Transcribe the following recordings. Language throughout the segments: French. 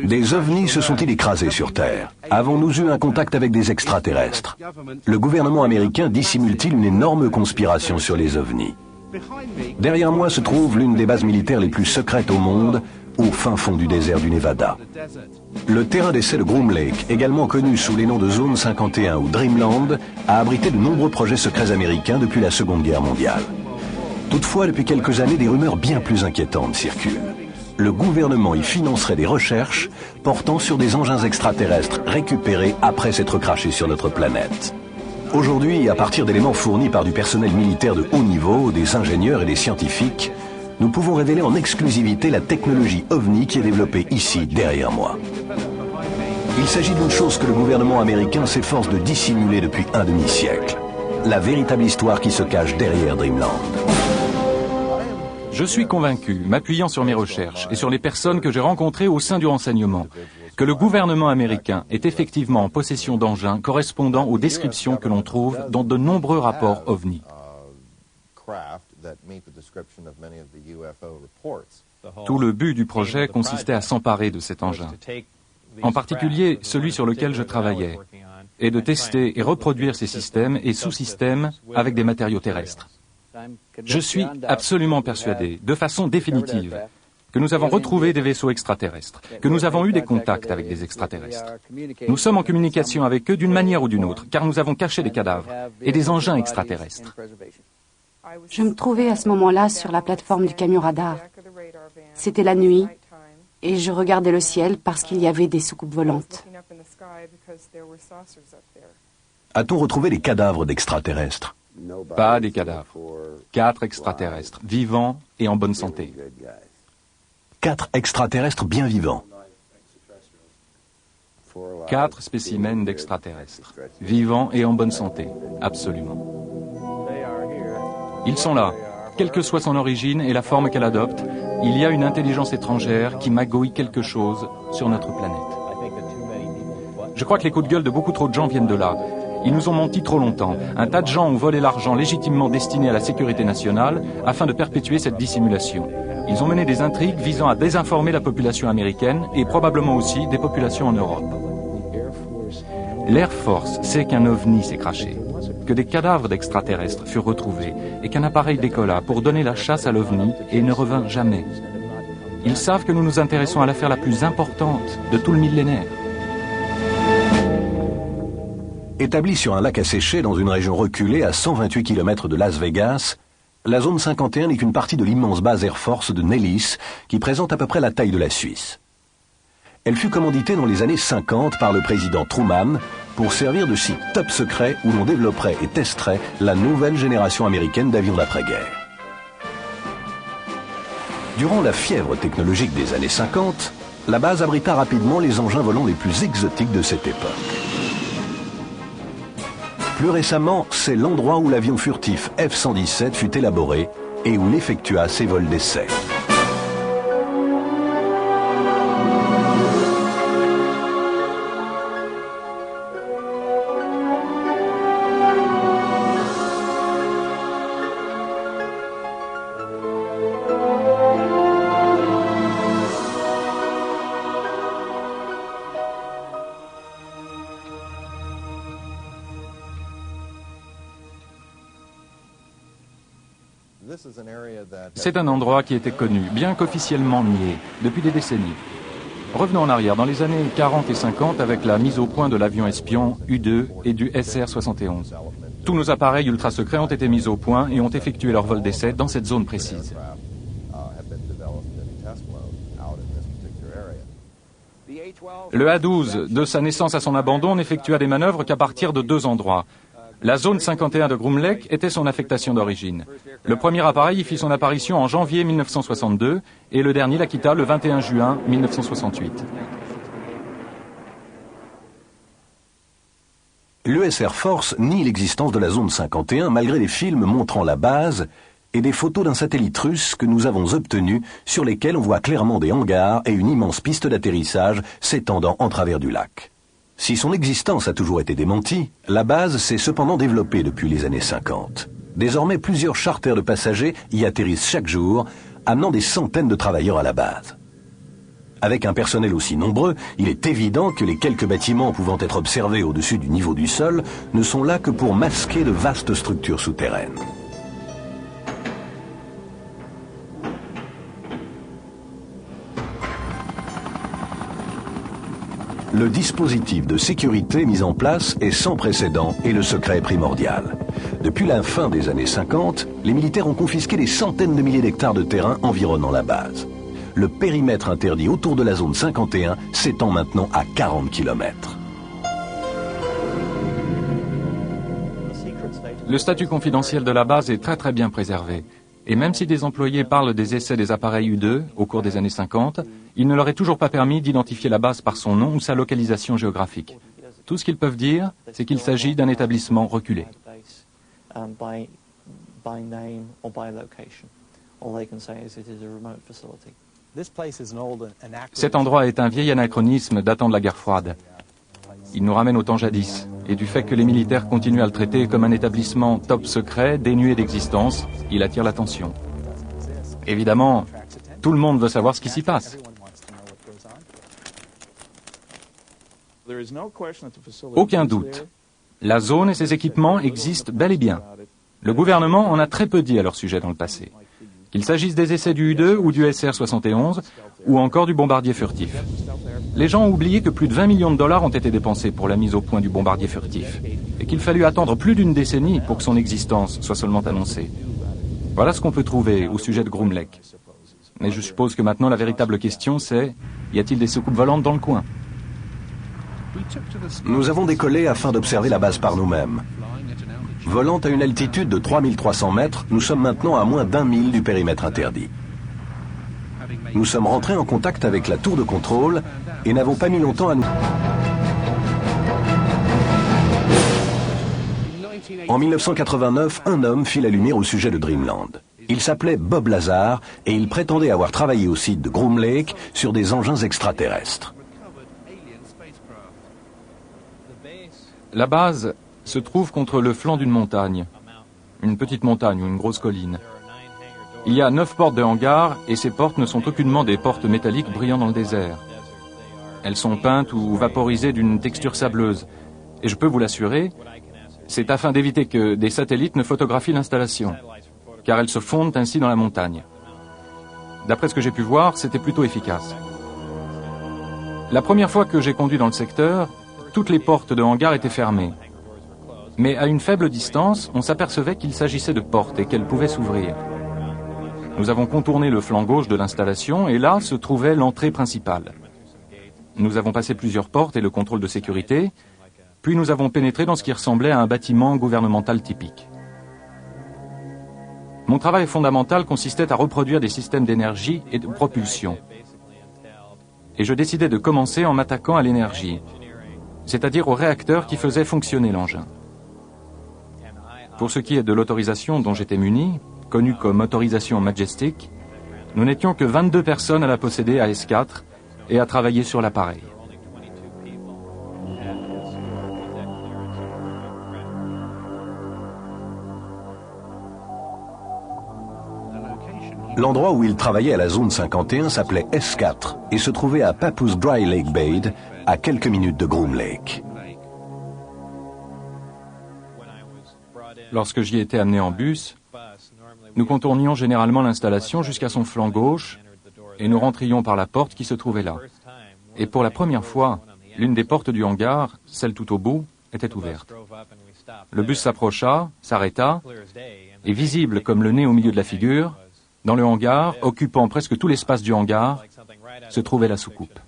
Des ovnis se sont-ils écrasés sur Terre? Avons-nous eu un contact avec des extraterrestres? Le gouvernement américain dissimule-t-il une énorme conspiration sur les ovnis? Derrière moi se trouve l'une des bases militaires les plus secrètes au monde, au fin fond du désert du Nevada. Le terrain d'essai de Groom Lake, également connu sous les noms de Zone 51 ou Dreamland, a abrité de nombreux projets secrets américains depuis la Seconde Guerre mondiale. Toutefois, depuis quelques années, des rumeurs bien plus inquiétantes circulent. Le gouvernement y financerait des recherches portant sur des engins extraterrestres récupérés après s'être crachés sur notre planète. Aujourd'hui, à partir d'éléments fournis par du personnel militaire de haut niveau, des ingénieurs et des scientifiques, nous pouvons révéler en exclusivité la technologie OVNI qui est développée ici, derrière moi. Il s'agit d'une chose que le gouvernement américain s'efforce de dissimuler depuis un demi-siècle. La véritable histoire qui se cache derrière Dreamland. Je suis convaincu, m'appuyant sur mes recherches et sur les personnes que j'ai rencontrées au sein du renseignement, que le gouvernement américain est effectivement en possession d'engins correspondant aux descriptions que l'on trouve dans de nombreux rapports OVNI. Tout le but du projet consistait à s'emparer de cet engin, en particulier celui sur lequel je travaillais, et de tester et reproduire ces systèmes et sous-systèmes avec des matériaux terrestres. Je suis absolument persuadé, de façon définitive, que nous avons retrouvé des vaisseaux extraterrestres, que nous avons eu des contacts avec des extraterrestres. Nous sommes en communication avec eux d'une manière ou d'une autre, car nous avons caché des cadavres et des engins extraterrestres. Je me trouvais à ce moment-là sur la plateforme du camion radar. C'était la nuit et je regardais le ciel parce qu'il y avait des soucoupes volantes. A-t-on retrouvé des cadavres d'extraterrestres? Pas des cadavres. 4 extraterrestres, vivants et en bonne santé. 4 extraterrestres bien vivants. 4 spécimens d'extraterrestres, vivants et en bonne santé, absolument. Ils sont là. Quelle que soit son origine et la forme qu'elle adopte, il y a une intelligence étrangère qui magouille quelque chose sur notre planète. Je crois que les coups de gueule de beaucoup trop de gens viennent de là. Ils nous ont menti trop longtemps. Un tas de gens ont volé l'argent légitimement destiné à la sécurité nationale afin de perpétuer cette dissimulation. Ils ont mené des intrigues visant à désinformer la population américaine et probablement aussi des populations en Europe. L'Air Force sait qu'un ovni s'est craché, que des cadavres d'extraterrestres furent retrouvés et qu'un appareil décolla pour donner la chasse à l'ovni et ne revint jamais. Ils savent que nous nous intéressons à l'affaire la plus importante de tout le millénaire. Établie sur un lac asséché dans une région reculée à 128 km de Las Vegas, la zone 51 n'est qu'une partie de l'immense base Air Force de Nellis qui présente à peu près la taille de la Suisse. Elle fut commanditée dans les années 50 par le président Truman pour servir de site top secret où l'on développerait et testerait la nouvelle génération américaine d'avions d'après-guerre. Durant la fièvre technologique des années 50, la base abrita rapidement les engins volants les plus exotiques de cette époque. Plus récemment, c'est l'endroit où l'avion furtif F-117 fut élaboré et où il effectua ses vols d'essai. C'est un endroit qui était connu, bien qu'officiellement nié, depuis des décennies. Revenons en arrière, dans les années 40 et 50, avec la mise au point de l'avion espion U-2 et du SR-71. Tous nos appareils ultra secrets ont été mis au point et ont effectué leur vol d'essai dans cette zone précise. Le A-12, de sa naissance à son abandon, n'effectua des manœuvres qu'à partir de 2 endroits. La zone 51 de Groom Lake était son affectation d'origine. Le premier appareil y fit son apparition en janvier 1962 et le dernier la quitta le 21 juin 1968. L'US Air Force nie l'existence de la zone 51 malgré des films montrant la base et des photos d'un satellite russe que nous avons obtenu sur lesquels on voit clairement des hangars et une immense piste d'atterrissage s'étendant en travers du lac. Si son existence a toujours été démentie, la base s'est cependant développée depuis les années 50. Désormais, plusieurs charters de passagers y atterrissent chaque jour, amenant des centaines de travailleurs à la base. Avec un personnel aussi nombreux, il est évident que les quelques bâtiments pouvant être observés au-dessus du niveau du sol ne sont là que pour masquer de vastes structures souterraines. Le dispositif de sécurité mis en place est sans précédent et le secret est primordial. Depuis la fin des années 50, les militaires ont confisqué des centaines de milliers d'hectares de terrain environnant la base. Le périmètre interdit autour de la zone 51 s'étend maintenant à 40 km. Le statut confidentiel de la base est très bien préservé. Et même si des employés parlent des essais des appareils U-2 au cours des années 50, il ne leur est toujours pas permis d'identifier la base par son nom ou sa localisation géographique. Tout ce qu'ils peuvent dire, c'est qu'il s'agit d'un établissement reculé. Cet endroit est un vieil anachronisme datant de la guerre froide. Il nous ramène au temps jadis, et du fait que les militaires continuent à le traiter comme un établissement top secret, dénué d'existence, il attire l'attention. Évidemment, tout le monde veut savoir ce qui s'y passe. Aucun doute. La zone et ses équipements existent bel et bien. Le gouvernement en a très peu dit à leur sujet dans le passé. Qu'il s'agisse des essais du U-2 ou du SR-71, ou encore du bombardier furtif. Les gens ont oublié que plus de 20 millions de dollars ont été dépensés pour la mise au point du bombardier furtif, et qu'il fallut attendre plus d'une décennie pour que son existence soit seulement annoncée. Voilà ce qu'on peut trouver au sujet de Groom Lake. Mais je suppose que maintenant la véritable question c'est, y a-t-il des soucoupes volantes dans le coin? Nous avons décollé afin d'observer la base par nous-mêmes. Volant à une altitude de 3300 mètres, nous sommes maintenant à moins d'1 mille du périmètre interdit. Nous sommes rentrés en contact avec la tour de contrôle et n'avons pas mis longtemps à nous... En 1989, un homme fit la lumière au sujet de Dreamland. Il s'appelait Bob Lazar et il prétendait avoir travaillé au site de Groom Lake sur des engins extraterrestres. La base se trouve contre le flanc d'une montagne, une petite montagne ou une grosse colline. Il y a 9 portes de hangar et ces portes ne sont aucunement des portes métalliques brillant dans le désert. Elles sont peintes ou vaporisées d'une texture sableuse. Et je peux vous l'assurer, c'est afin d'éviter que des satellites ne photographient l'installation, car elles se fondent ainsi dans la montagne. D'après ce que j'ai pu voir, c'était plutôt efficace. La première fois que j'ai conduit dans le secteur, toutes les portes de hangar étaient fermées. Mais à une faible distance, on s'apercevait qu'il s'agissait de portes et qu'elles pouvaient s'ouvrir. Nous avons contourné le flanc gauche de l'installation et là se trouvait l'entrée principale. Nous avons passé plusieurs portes et le contrôle de sécurité, puis nous avons pénétré dans ce qui ressemblait à un bâtiment gouvernemental typique. Mon travail fondamental consistait à reproduire des systèmes d'énergie et de propulsion. Et je décidai de commencer en m'attaquant à l'énergie, c'est-à-dire au réacteur qui faisait fonctionner l'engin. Pour ce qui est de l'autorisation dont j'étais muni, connue comme autorisation Majestic, nous n'étions que 22 personnes à la posséder à S4 et à travailler sur l'appareil. L'endroit où il travaillait à la zone 51 s'appelait S4 et se trouvait à Papoose Dry Lake Bay, à quelques minutes de Groom Lake. Lorsque j'y étais amené en bus, nous contournions généralement l'installation jusqu'à son flanc gauche et nous rentrions par la porte qui se trouvait là. Et pour la première fois, l'une des portes du hangar, celle tout au bout, était ouverte. Le bus s'approcha, s'arrêta, et visible comme le nez au milieu de la figure, dans le hangar, occupant presque tout l'espace du hangar, se trouvait la soucoupe.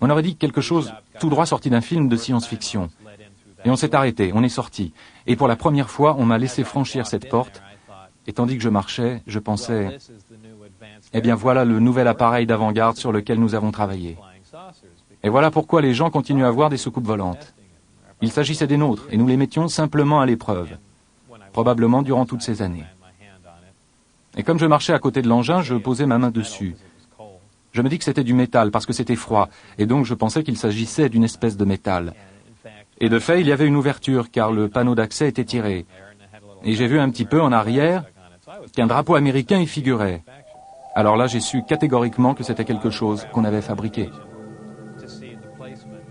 On aurait dit quelque chose tout droit sorti d'un film de science-fiction. Et on s'est arrêté, on est sorti. Et pour la première fois, on m'a laissé franchir cette porte. Et tandis que je marchais, je pensais, eh bien voilà le nouvel appareil d'avant-garde sur lequel nous avons travaillé. Et voilà pourquoi les gens continuent à voir des soucoupes volantes. Il s'agissait des nôtres, et nous les mettions simplement à l'épreuve, probablement durant toutes ces années. Et comme je marchais à côté de l'engin, je posais ma main dessus. Je me dis que c'était du métal, parce que c'était froid, et donc je pensais qu'il s'agissait d'une espèce de métal. Et de fait, il y avait une ouverture, car le panneau d'accès était tiré. Et j'ai vu un petit peu en arrière qu'un drapeau américain y figurait. Alors là, j'ai su catégoriquement que c'était quelque chose qu'on avait fabriqué.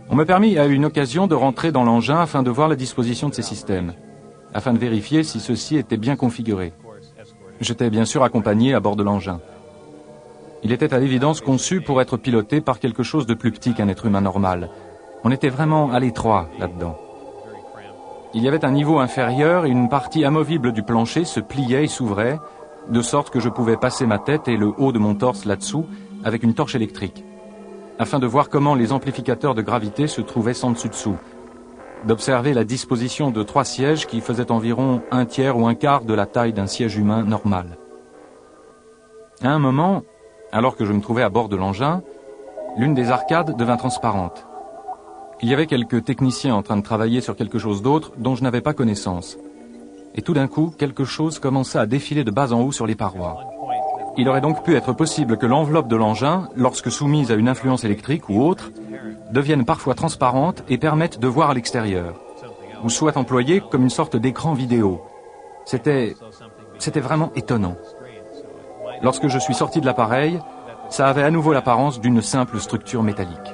On me permit à une occasion de rentrer dans l'engin afin de voir la disposition de ces systèmes, afin de vérifier si ceux-ci étaient bien configurés. J'étais bien sûr accompagné à bord de l'engin. Il était à l'évidence conçu pour être piloté par quelque chose de plus petit qu'un être humain normal. On était vraiment à l'étroit là-dedans. Il y avait un niveau inférieur et une partie amovible du plancher se pliait et s'ouvrait, de sorte que je pouvais passer ma tête et le haut de mon torse là-dessous avec une torche électrique, afin de voir comment les amplificateurs de gravité se trouvaient sans dessus-dessous, d'observer la disposition de 3 sièges qui faisaient environ 1/3 ou 1/4 de la taille d'un siège humain normal. À un moment, alors que je me trouvais à bord de l'engin, l'une des arcades devint transparente. Il y avait quelques techniciens en train de travailler sur quelque chose d'autre dont je n'avais pas connaissance. Et tout d'un coup, quelque chose commença à défiler de bas en haut sur les parois. Il aurait donc pu être possible que l'enveloppe de l'engin, lorsque soumise à une influence électrique ou autre, devienne parfois transparente et permette de voir à l'extérieur, ou soit employée comme une sorte d'écran vidéo. C'était vraiment étonnant. Lorsque je suis sorti de l'appareil, ça avait à nouveau l'apparence d'une simple structure métallique.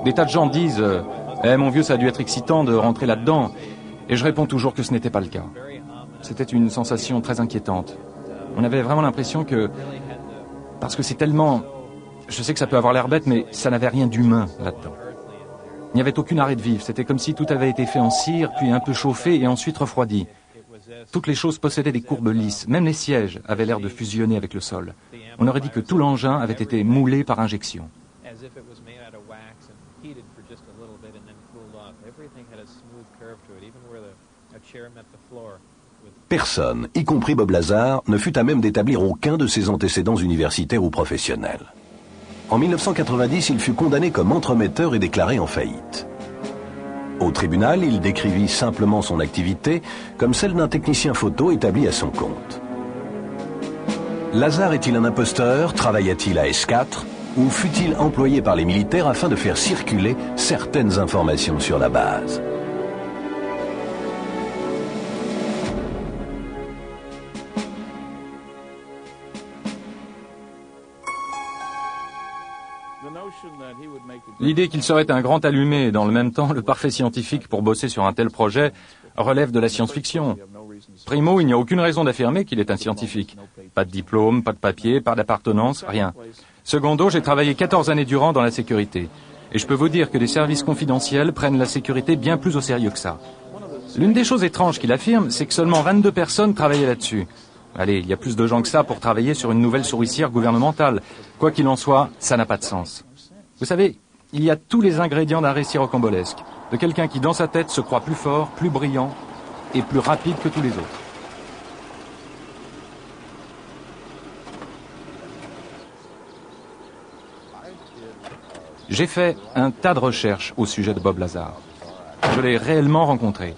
Des tas de gens disent « Eh mon vieux, ça a dû être excitant de rentrer là-dedans ». Et je réponds toujours que ce n'était pas le cas. C'était une sensation très inquiétante. On avait vraiment l'impression que... Parce que c'est tellement... Je sais que ça peut avoir l'air bête, mais ça n'avait rien d'humain là-dedans. Il n'y avait aucune arrêt de vivre. C'était comme si tout avait été fait en cire, puis un peu chauffé et ensuite refroidi. Toutes les choses possédaient des courbes lisses. Même les sièges avaient l'air de fusionner avec le sol. On aurait dit que tout l'engin avait été moulé par injection. Personne, y compris Bob Lazar, ne fut à même d'établir aucun de ses antécédents universitaires ou professionnels. En 1990, il fut condamné comme entremetteur et déclaré en faillite. Au tribunal, il décrivit simplement son activité comme celle d'un technicien photo établi à son compte. Lazar est-il un imposteur? Travailla-t-il à S4? Ou fut-il employé par les militaires afin de faire circuler certaines informations sur la base? L'idée qu'il serait un grand allumé et dans le même temps le parfait scientifique pour bosser sur un tel projet relève de la science-fiction. Primo, il n'y a aucune raison d'affirmer qu'il est un scientifique. Pas de diplôme, pas de papier, pas d'appartenance, rien. Secondo, j'ai travaillé 14 années durant dans la sécurité. Et je peux vous dire que les services confidentiels prennent la sécurité bien plus au sérieux que ça. L'une des choses étranges qu'il affirme, c'est que seulement 22 personnes travaillaient là-dessus. Allez, il y a plus de gens que ça pour travailler sur une nouvelle souricière gouvernementale. Quoi qu'il en soit, ça n'a pas de sens. Vous savez, il y a tous les ingrédients d'un récit rocambolesque, de quelqu'un qui dans sa tête se croit plus fort, plus brillant et plus rapide que tous les autres. J'ai fait un tas de recherches au sujet de Bob Lazar. Je l'ai réellement rencontré.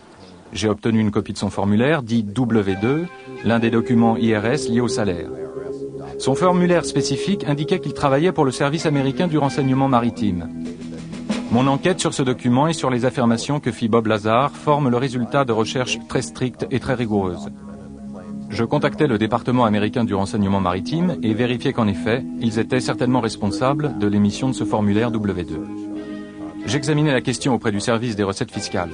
J'ai obtenu une copie de son formulaire, dit W2, l'un des documents IRS liés au salaire. Son formulaire spécifique indiquait qu'il travaillait pour le service américain du renseignement maritime. Mon enquête sur ce document et sur les affirmations que fit Bob Lazar forme le résultat de recherches très strictes et très rigoureuses. Je contactai le département américain du renseignement maritime et vérifiai qu'en effet, ils étaient certainement responsables de l'émission de ce formulaire W2. J'examinai la question auprès du service des recettes fiscales.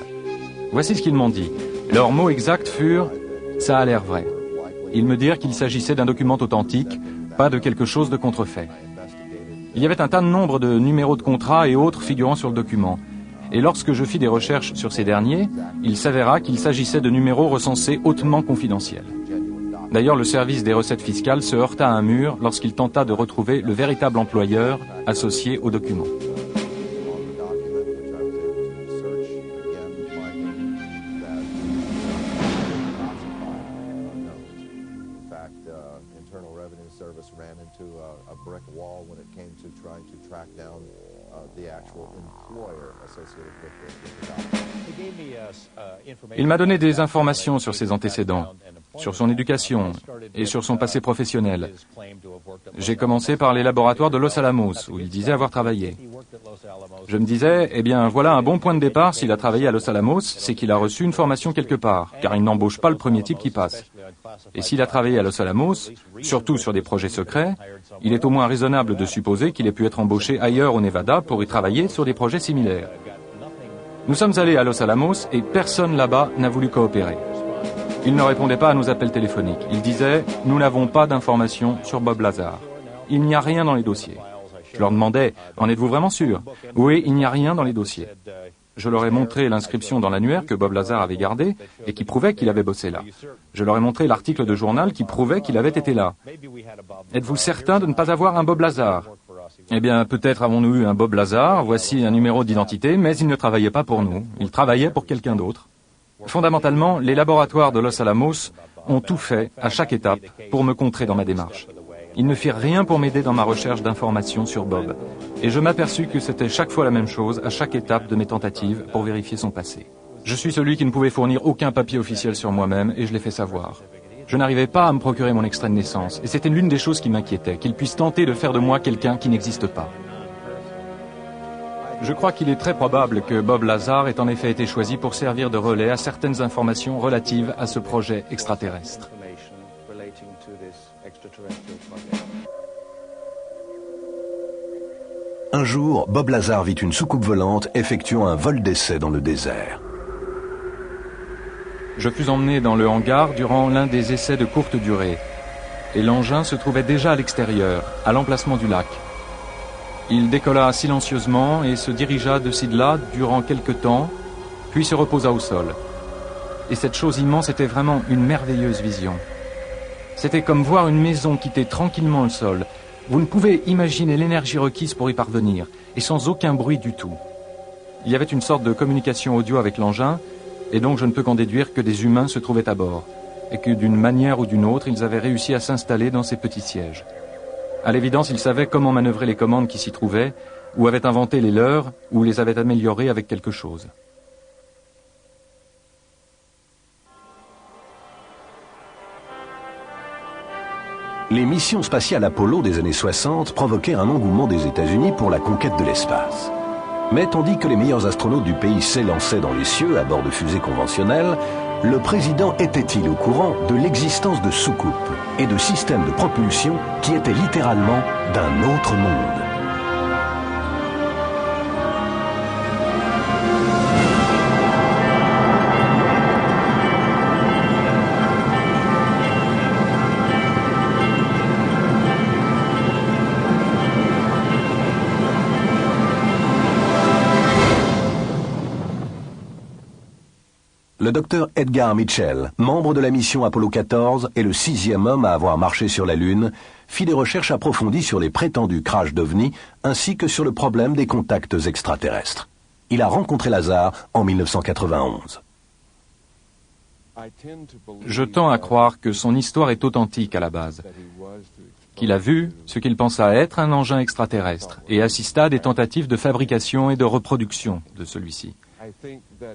Voici ce qu'ils m'ont dit. Leurs mots exacts furent « ça a l'air vrai ». Ils me dirent qu'il s'agissait d'un document authentique, pas de quelque chose de contrefait. Il y avait un tas de nombre de numéros de contrat et autres figurant sur le document. Et lorsque je fis des recherches sur ces derniers, il s'avéra qu'il s'agissait de numéros recensés hautement confidentiels. D'ailleurs, le service des recettes fiscales se heurta à un mur lorsqu'il tenta de retrouver le véritable employeur associé au document. Il m'a donné des informations sur ses antécédents, sur son éducation et sur son passé professionnel. J'ai commencé par les laboratoires de Los Alamos, où il disait avoir travaillé. Je me disais, eh bien, voilà un bon point de départ. S'il a travaillé à Los Alamos, c'est qu'il a reçu une formation quelque part, car il n'embauche pas le premier type qui passe. Et s'il a travaillé à Los Alamos, surtout sur des projets secrets, il est au moins raisonnable de supposer qu'il ait pu être embauché ailleurs au Nevada pour y travailler sur des projets similaires. Nous sommes allés à Los Alamos et personne là-bas n'a voulu coopérer. Ils ne répondaient pas à nos appels téléphoniques. Ils disaient « Nous n'avons pas d'informations sur Bob Lazar. Il n'y a rien dans les dossiers. » Je leur demandais « En êtes-vous vraiment sûr ?»« Oui, il n'y a rien dans les dossiers. » Je leur ai montré l'inscription dans l'annuaire que Bob Lazar avait gardée et qui prouvait qu'il avait bossé là. Je leur ai montré l'article de journal qui prouvait qu'il avait été là. « Êtes-vous certain de ne pas avoir un Bob Lazar ?»« Eh bien, peut-être avons-nous eu un Bob Lazar, voici un numéro d'identité, mais il ne travaillait pas pour nous. Il travaillait pour quelqu'un d'autre. » Fondamentalement, les laboratoires de Los Alamos ont tout fait, à chaque étape, pour me contrer dans ma démarche. Ils ne firent rien pour m'aider dans ma recherche d'informations sur Bob. Et je m'aperçus que c'était chaque fois la même chose, à chaque étape de mes tentatives pour vérifier son passé. Je suis celui qui ne pouvait fournir aucun papier officiel sur moi-même, et je l'ai fait savoir. Je n'arrivais pas à me procurer mon extrait de naissance, et c'était l'une des choses qui m'inquiétait, qu'ils puissent tenter de faire de moi quelqu'un qui n'existe pas. Je crois qu'il est très probable que Bob Lazar ait en effet été choisi pour servir de relais à certaines informations relatives à ce projet extraterrestre. Un jour, Bob Lazar vit une soucoupe volante effectuant un vol d'essai dans le désert. Je fus emmené dans le hangar durant l'un des essais de courte durée, et l'engin se trouvait déjà à l'extérieur, à l'emplacement du lac. Il décolla silencieusement et se dirigea de ci de là durant quelque temps, puis se reposa au sol. Et cette chose immense était vraiment une merveilleuse vision. C'était comme voir une maison quitter tranquillement le sol. Vous ne pouvez imaginer l'énergie requise pour y parvenir, et sans aucun bruit du tout. Il y avait une sorte de communication audio avec l'engin, et donc je ne peux qu'en déduire que des humains se trouvaient à bord, et que d'une manière ou d'une autre, ils avaient réussi à s'installer dans ces petits sièges. À l'évidence, ils savaient comment manœuvrer les commandes qui s'y trouvaient, ou avaient inventé les leurs, ou les avaient améliorées avec quelque chose. Les missions spatiales Apollo des années 60 provoquaient un engouement des États-Unis pour la conquête de l'espace. Mais tandis que les meilleurs astronautes du pays s'élançaient dans les cieux à bord de fusées conventionnelles, le président était-il au courant de l'existence de soucoupes et de systèmes de propulsion qui étaient littéralement d'un autre monde? Le docteur Edgar Mitchell, membre de la mission Apollo 14 et le 6e homme à avoir marché sur la Lune, fit des recherches approfondies sur les prétendus crashs d'OVNI ainsi que sur le problème des contacts extraterrestres. Il a rencontré Lazar en 1991. Je tends à croire que son histoire est authentique à la base, qu'il a vu ce qu'il pensa être un engin extraterrestre et assista à des tentatives de fabrication et de reproduction de celui-ci.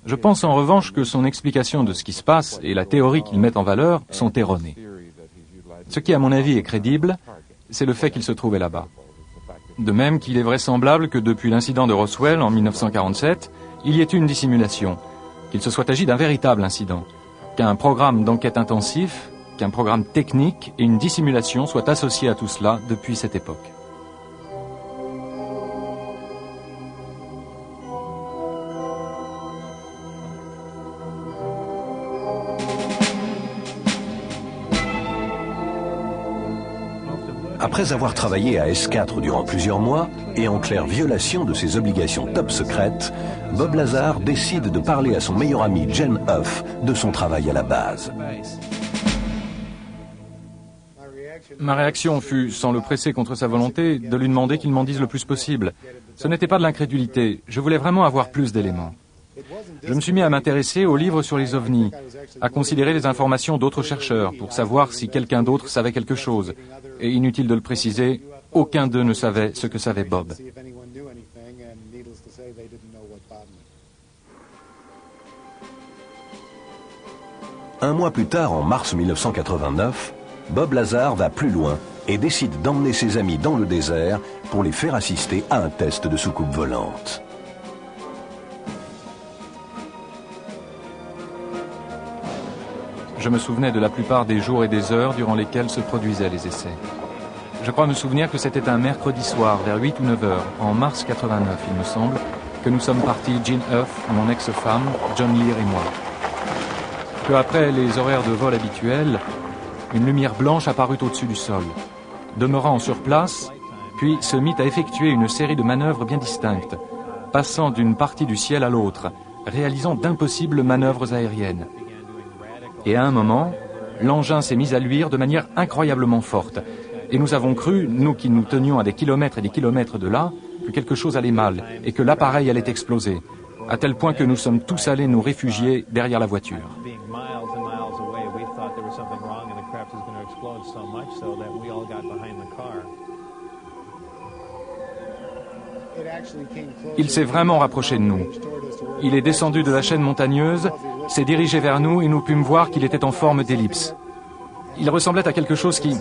Je pense en revanche que son explication de ce qui se passe et la théorie qu'il met en valeur sont erronées. Ce qui, à mon avis, est crédible, c'est le fait qu'il se trouvait là-bas. De même qu'il est vraisemblable que depuis l'incident de Roswell en 1947, il y ait eu une dissimulation, qu'il se soit agi d'un véritable incident, qu'un programme d'enquête intensif, qu'un programme technique et une dissimulation soient associés à tout cela depuis cette époque. Après avoir travaillé à S4 durant plusieurs mois et en claire violation de ses obligations top secrètes, Bob Lazar décide de parler à son meilleur ami Jen Huff de son travail à la base. Ma réaction fut, sans le presser contre sa volonté, de lui demander qu'il m'en dise le plus possible. Ce n'était pas de l'incrédulité, je voulais vraiment avoir plus d'éléments. Je me suis mis à m'intéresser aux livres sur les ovnis, à considérer les informations d'autres chercheurs pour savoir si quelqu'un d'autre savait quelque chose. Et inutile de le préciser, aucun d'eux ne savait ce que savait Bob. Un mois plus tard, en mars 1989, Bob Lazar va plus loin et décide d'emmener ses amis dans le désert pour les faire assister à un test de soucoupe volante. Je me souvenais de la plupart des jours et des heures durant lesquels se produisaient les essais. Je crois me souvenir que c'était un mercredi soir, vers 8 ou 9 heures, en mars 89, il me semble, que nous sommes partis, Jean Huff, mon ex-femme, John Lear et moi. Peu après les horaires de vol habituels, une lumière blanche apparut au-dessus du sol, demeurant sur place, puis se mit à effectuer une série de manœuvres bien distinctes, passant d'une partie du ciel à l'autre, réalisant d'impossibles manœuvres aériennes. Et à un moment, l'engin s'est mis à luire de manière incroyablement forte. Et nous avons cru, nous qui nous tenions à des kilomètres et des kilomètres de là, que quelque chose allait mal et que l'appareil allait exploser, à tel point que nous sommes tous allés nous réfugier derrière la voiture. Il s'est vraiment rapproché de nous. Il est descendu de la chaîne montagneuse, s'est dirigé vers nous et nous pûmes voir qu'il était en forme d'ellipse. Il ressemblait à quelque chose qui...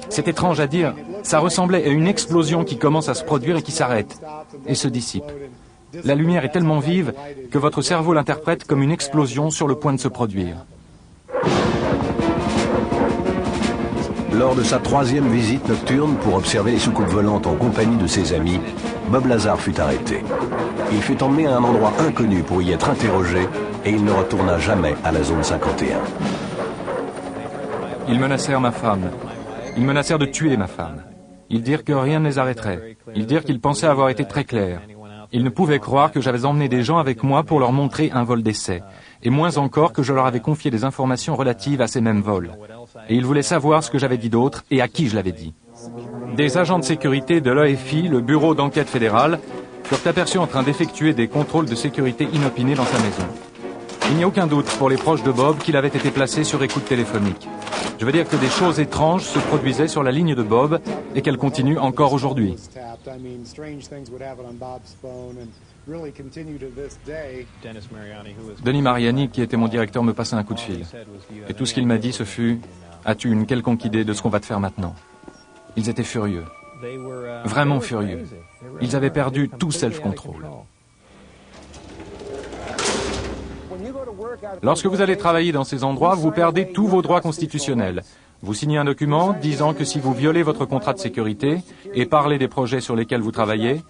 C'est étrange à dire, ça ressemblait à une explosion qui commence à se produire et qui s'arrête, et se dissipe. La lumière est tellement vive que votre cerveau l'interprète comme une explosion sur le point de se produire. Lors de sa troisième visite nocturne pour observer les soucoupes volantes en compagnie de ses amis, Bob Lazar fut arrêté. Il fut emmené à un endroit inconnu pour y être interrogé et il ne retourna jamais à la zone 51. Ils menacèrent ma femme. Ils menacèrent de tuer ma femme. Ils dirent que rien ne les arrêterait. Ils dirent qu'ils pensaient avoir été très clairs. Ils ne pouvaient croire que j'avais emmené des gens avec moi pour leur montrer un vol d'essai, et moins encore que je leur avais confié des informations relatives à ces mêmes vols. Et ils voulaient savoir ce que j'avais dit d'autre et à qui je l'avais dit. Des agents de sécurité de l'AFI, le bureau d'enquête fédérale, furent aperçus en train d'effectuer des contrôles de sécurité inopinés dans sa maison. Il n'y a aucun doute pour les proches de Bob qu'il avait été placé sur écoute téléphonique. Je veux dire que des choses étranges se produisaient sur la ligne de Bob et qu'elles continuent encore aujourd'hui. Denis Mariani, qui était mon directeur, me passa un coup de fil. Et tout ce qu'il m'a dit, ce fut « As-tu une quelconque idée de ce qu'on va te faire maintenant ?» Ils étaient furieux. Vraiment furieux. Ils avaient perdu tout self-control. Lorsque vous allez travailler dans ces endroits, vous perdez tous vos droits constitutionnels. Vous signez un document disant que si vous violez votre contrat de sécurité et parlez des projets sur lesquels vous travaillez,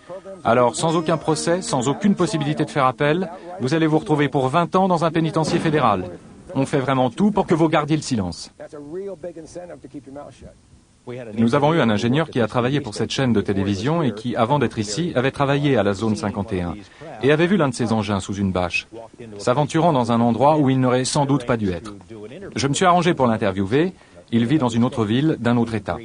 alors sans aucun procès, sans aucune possibilité de faire appel, vous allez vous retrouver pour 20 ans dans un pénitencier fédéral. On fait vraiment tout pour que vous gardiez le silence. Nous avons eu un ingénieur qui a travaillé pour cette chaîne de télévision et qui, avant d'être ici, avait travaillé à la zone 51 et avait vu l'un de ses engins sous une bâche, s'aventurant dans un endroit où il n'aurait sans doute pas dû être. Je me suis arrangé pour l'interviewer. Il vit dans une autre ville, d'un autre État.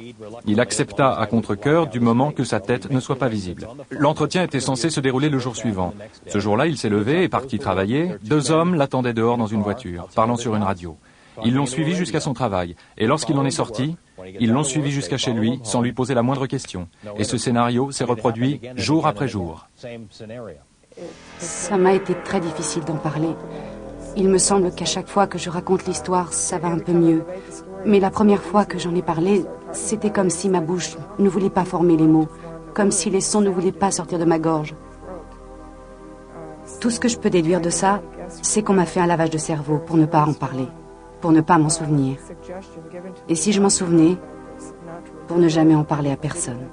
Il accepta à contre-cœur du moment que sa tête ne soit pas visible. L'entretien était censé se dérouler le jour suivant. Ce jour-là, il s'est levé et parti travailler. 2 hommes l'attendaient dehors dans une voiture, parlant sur une radio. Ils l'ont suivi jusqu'à son travail. Et lorsqu'il en est sorti, ils l'ont suivi jusqu'à chez lui sans lui poser la moindre question. Et ce scénario s'est reproduit jour après jour. Ça m'a été très difficile d'en parler. Il me semble qu'à chaque fois que je raconte l'histoire, ça va un peu mieux. Mais la première fois que j'en ai parlé, c'était comme si ma bouche ne voulait pas former les mots, comme si les sons ne voulaient pas sortir de ma gorge. Tout ce que je peux déduire de ça, c'est qu'on m'a fait un lavage de cerveau pour ne pas en parler, pour ne pas m'en souvenir. Et si je m'en souvenais, pour ne jamais en parler à personne.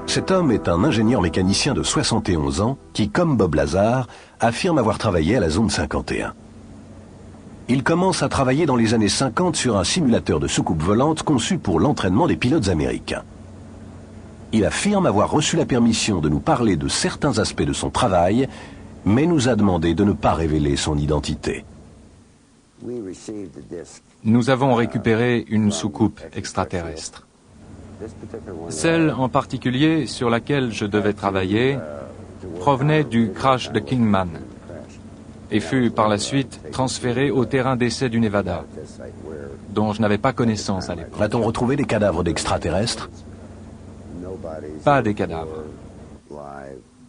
Cet homme est un ingénieur mécanicien de 71 ans qui, comme Bob Lazar, affirme avoir travaillé à la zone 51. Il commence à travailler dans les années 50 sur un simulateur de soucoupe volante conçu pour l'entraînement des pilotes américains. Il affirme avoir reçu la permission de nous parler de certains aspects de son travail, mais nous a demandé de ne pas révéler son identité. Nous avons récupéré une soucoupe extraterrestre. Celle en particulier sur laquelle je devais travailler provenait du crash de Kingman et fut par la suite transférée au terrain d'essai du Nevada, dont je n'avais pas connaissance à l'époque. A-t-on retrouvé des cadavres d'extraterrestres? Pas des cadavres.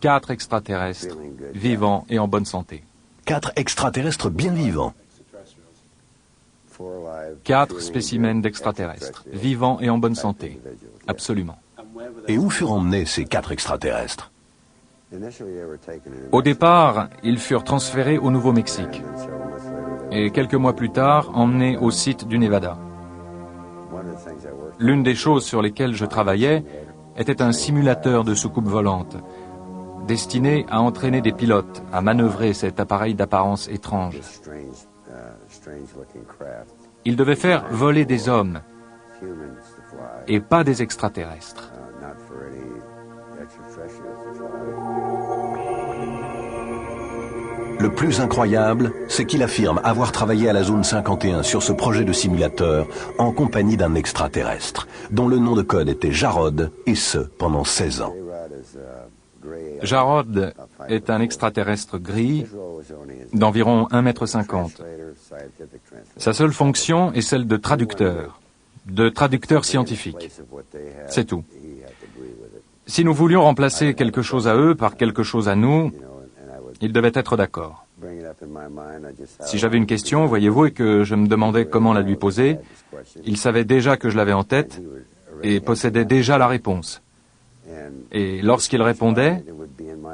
4 extraterrestres, vivants et en bonne santé. 4 extraterrestres bien vivants. 4 spécimens d'extraterrestres, vivants et en bonne santé. Absolument. Et où furent emmenés ces 4 extraterrestres? Au départ, ils furent transférés au Nouveau-Mexique et quelques mois plus tard, emmenés au site du Nevada. L'une des choses sur lesquelles je travaillais était un simulateur de soucoupe volante, destiné à entraîner des pilotes à manœuvrer cet appareil d'apparence étrange. Il devait faire voler des hommes et pas des extraterrestres. Le plus incroyable, c'est qu'il affirme avoir travaillé à la zone 51 sur ce projet de simulateur en compagnie d'un extraterrestre, dont le nom de code était Jarod, et ce, pendant 16 ans. Jarod est un extraterrestre gris d'environ 1,50 m. Sa seule fonction est celle de traducteur scientifique. C'est tout. Si nous voulions remplacer quelque chose à eux par quelque chose à nous, ils devaient être d'accord. Si j'avais une question, voyez-vous, et que je me demandais comment la lui poser, il savait déjà que je l'avais en tête et possédait déjà la réponse. Et lorsqu'il répondait,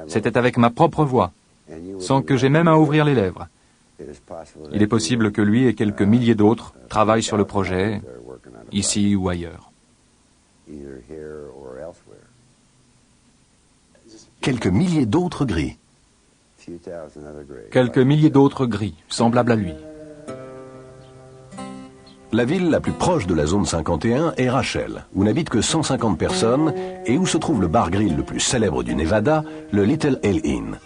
c'était avec ma propre voix, sans que j'aie même à ouvrir les lèvres. Il est possible que lui et quelques milliers d'autres travaillent sur le projet, ici ou ailleurs. Quelques milliers d'autres gris. Quelques milliers d'autres gris, semblables à lui. La ville la plus proche de la zone 51 est Rachel, où n'habitent que 150 personnes et où se trouve le bar-grill le plus célèbre du Nevada, le Little Hell Inn.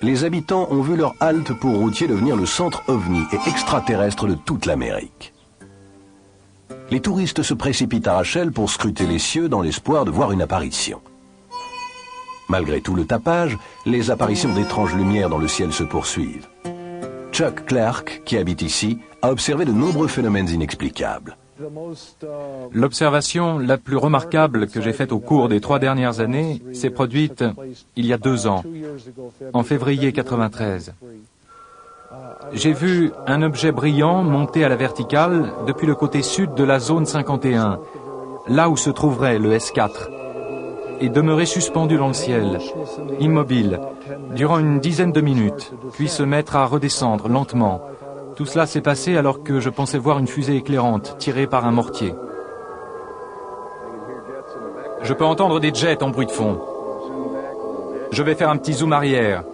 Les habitants ont vu leur halte pour routier devenir le centre ovni et extraterrestre de toute l'Amérique. Les touristes se précipitent à Rachel pour scruter les cieux dans l'espoir de voir une apparition. Malgré tout le tapage, les apparitions d'étranges lumières dans le ciel se poursuivent. Chuck Clark, qui habite ici, a observé de nombreux phénomènes inexplicables. L'observation la plus remarquable que j'ai faite au cours des 3 dernières années s'est produite il y a 2 ans, en février 93. J'ai vu un objet brillant monter à la verticale depuis le côté sud de la zone 51, là où se trouverait le S4, et demeurer suspendu dans le ciel, immobile, durant une dizaine de minutes, puis se mettre à redescendre lentement. Tout cela s'est passé alors que je pensais voir une fusée éclairante tirée par un mortier. Je peux entendre des jets en bruit de fond. Je vais faire un petit zoom arrière.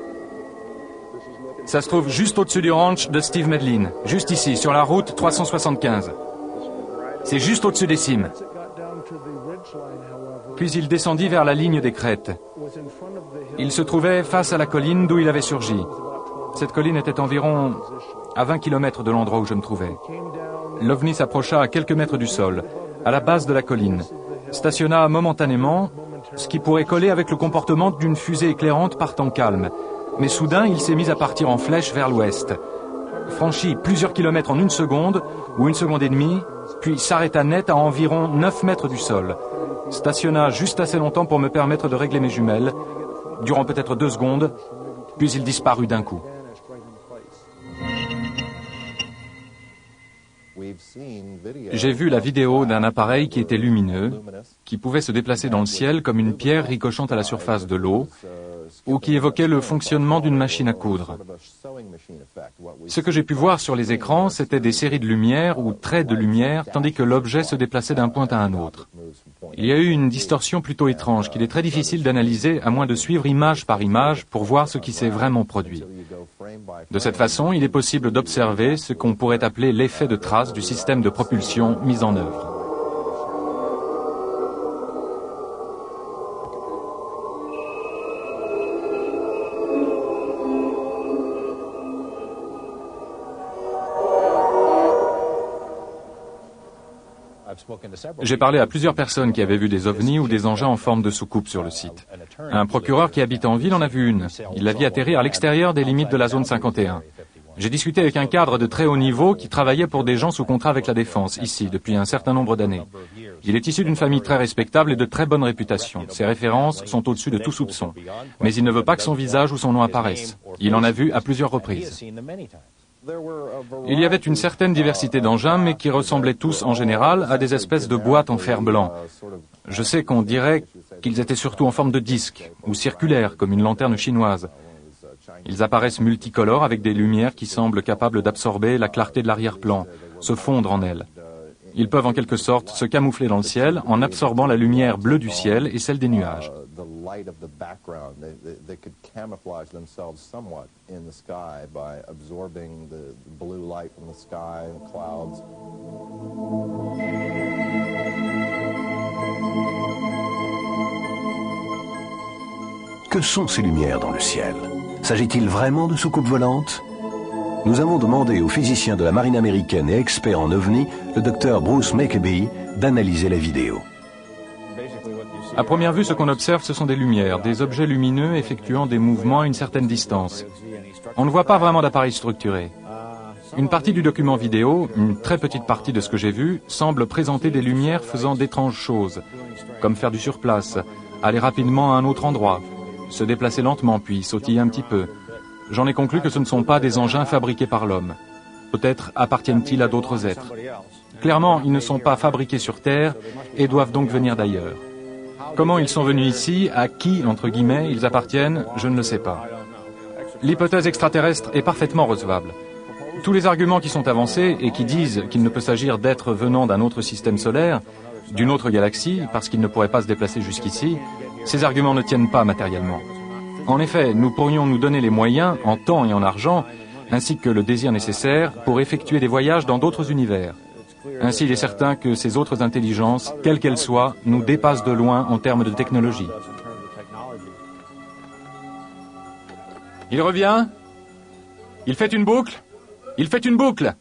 Ça se trouve juste au-dessus du ranch de Steve Medlin, juste ici, sur la route 375. C'est juste au-dessus des cimes. Puis il descendit vers la ligne des crêtes. Il se trouvait face à la colline d'où il avait surgi. Cette colline était environ à 20 km de l'endroit où je me trouvais. L'OVNI s'approcha à quelques mètres du sol, à la base de la colline, stationna momentanément, ce qui pourrait coller avec le comportement d'une fusée éclairante partant calme. Mais soudain, il s'est mis à partir en flèche vers l'ouest, franchit plusieurs kilomètres en 1 seconde, ou 1 seconde et demie, puis s'arrêta net à environ 9 mètres du sol. Stationna juste assez longtemps pour me permettre de régler mes jumelles, durant peut-être 2 secondes, puis il disparut d'un coup. J'ai vu la vidéo d'un appareil qui était lumineux, qui pouvait se déplacer dans le ciel comme une pierre ricochant à la surface de l'eau, ou qui évoquait le fonctionnement d'une machine à coudre. Ce que j'ai pu voir sur les écrans, c'était des séries de lumière ou traits de lumière, tandis que l'objet se déplaçait d'un point à un autre. Il y a eu une distorsion plutôt étrange qu'il est très difficile d'analyser à moins de suivre image par image pour voir ce qui s'est vraiment produit. De cette façon, il est possible d'observer ce qu'on pourrait appeler l'effet de trace du système de propulsion mis en œuvre. J'ai parlé à plusieurs personnes qui avaient vu des ovnis ou des engins en forme de soucoupe sur le site. Un procureur qui habite en ville en a vu une. Il l'a vit atterrir à l'extérieur des limites de la zone 51. J'ai discuté avec un cadre de très haut niveau qui travaillait pour des gens sous contrat avec la Défense, ici, depuis un certain nombre d'années. Il est issu d'une famille très respectable et de très bonne réputation. Ses références sont au-dessus de tout soupçon. Mais il ne veut pas que son visage ou son nom apparaissent. Il en a vu à plusieurs reprises. Il y avait une certaine diversité d'engins, mais qui ressemblaient tous, en général, à des espèces de boîtes en fer blanc. Je sais qu'on dirait qu'ils étaient surtout en forme de disque, ou circulaires, comme une lanterne chinoise. Ils apparaissent multicolores avec des lumières qui semblent capables d'absorber la clarté de l'arrière-plan, se fondre en elle. Ils peuvent en quelque sorte se camoufler dans le ciel en absorbant la lumière bleue du ciel et celle des nuages. Que sont ces lumières dans le ciel? S'agit-il vraiment de soucoupes volantes? Nous avons demandé au physicien de la marine américaine et expert en ovnis, le docteur Bruce Maccabee, d'analyser la vidéo. À première vue, ce qu'on observe, ce sont des lumières, des objets lumineux effectuant des mouvements à une certaine distance. On ne voit pas vraiment d'appareil structuré. Une partie du document vidéo, une très petite partie de ce que j'ai vu, semble présenter des lumières faisant d'étranges choses, comme faire du surplace, aller rapidement à un autre endroit, se déplacer lentement puis sautiller un petit peu. J'en ai conclu que ce ne sont pas des engins fabriqués par l'homme. Peut-être appartiennent-ils à d'autres êtres. Clairement, ils ne sont pas fabriqués sur Terre et doivent donc venir d'ailleurs. Comment ils sont venus ici, à qui, entre guillemets, ils appartiennent, je ne le sais pas. L'hypothèse extraterrestre est parfaitement recevable. Tous les arguments qui sont avancés et qui disent qu'il ne peut s'agir d'êtres venant d'un autre système solaire, d'une autre galaxie, parce qu'ils ne pourraient pas se déplacer jusqu'ici, ces arguments ne tiennent pas matériellement. En effet, nous pourrions nous donner les moyens, en temps et en argent, ainsi que le désir nécessaire pour effectuer des voyages dans d'autres univers. Ainsi, il est certain que ces autres intelligences, quelles qu'elles soient, nous dépassent de loin en termes de technologie. Il revient. Il fait une boucle. Il fait une boucle.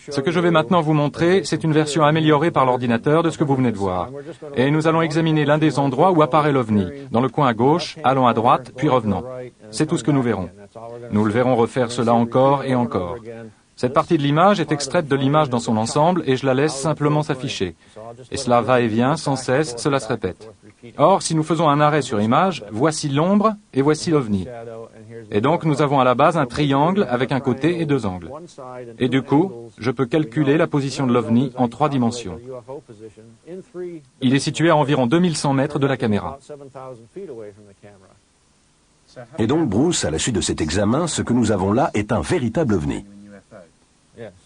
Ce que je vais maintenant vous montrer, c'est une version améliorée par l'ordinateur de ce que vous venez de voir. Et nous allons examiner l'un des endroits où apparaît l'OVNI, dans le coin à gauche, allant à droite, puis revenant. C'est tout ce que nous verrons. Nous le verrons refaire cela encore et encore. Cette partie de l'image est extraite de l'image dans son ensemble et je la laisse simplement s'afficher. Et cela va et vient sans cesse, cela se répète. Or, si nous faisons un arrêt sur image, voici l'ombre et voici l'OVNI. Et donc, nous avons à la base un triangle avec un côté et deux angles. Et du coup, je peux calculer la position de l'OVNI en 3 dimensions. Il est situé à environ 2100 mètres de la caméra. Et donc, Bruce, à la suite de cet examen, ce que nous avons là est un véritable ovni.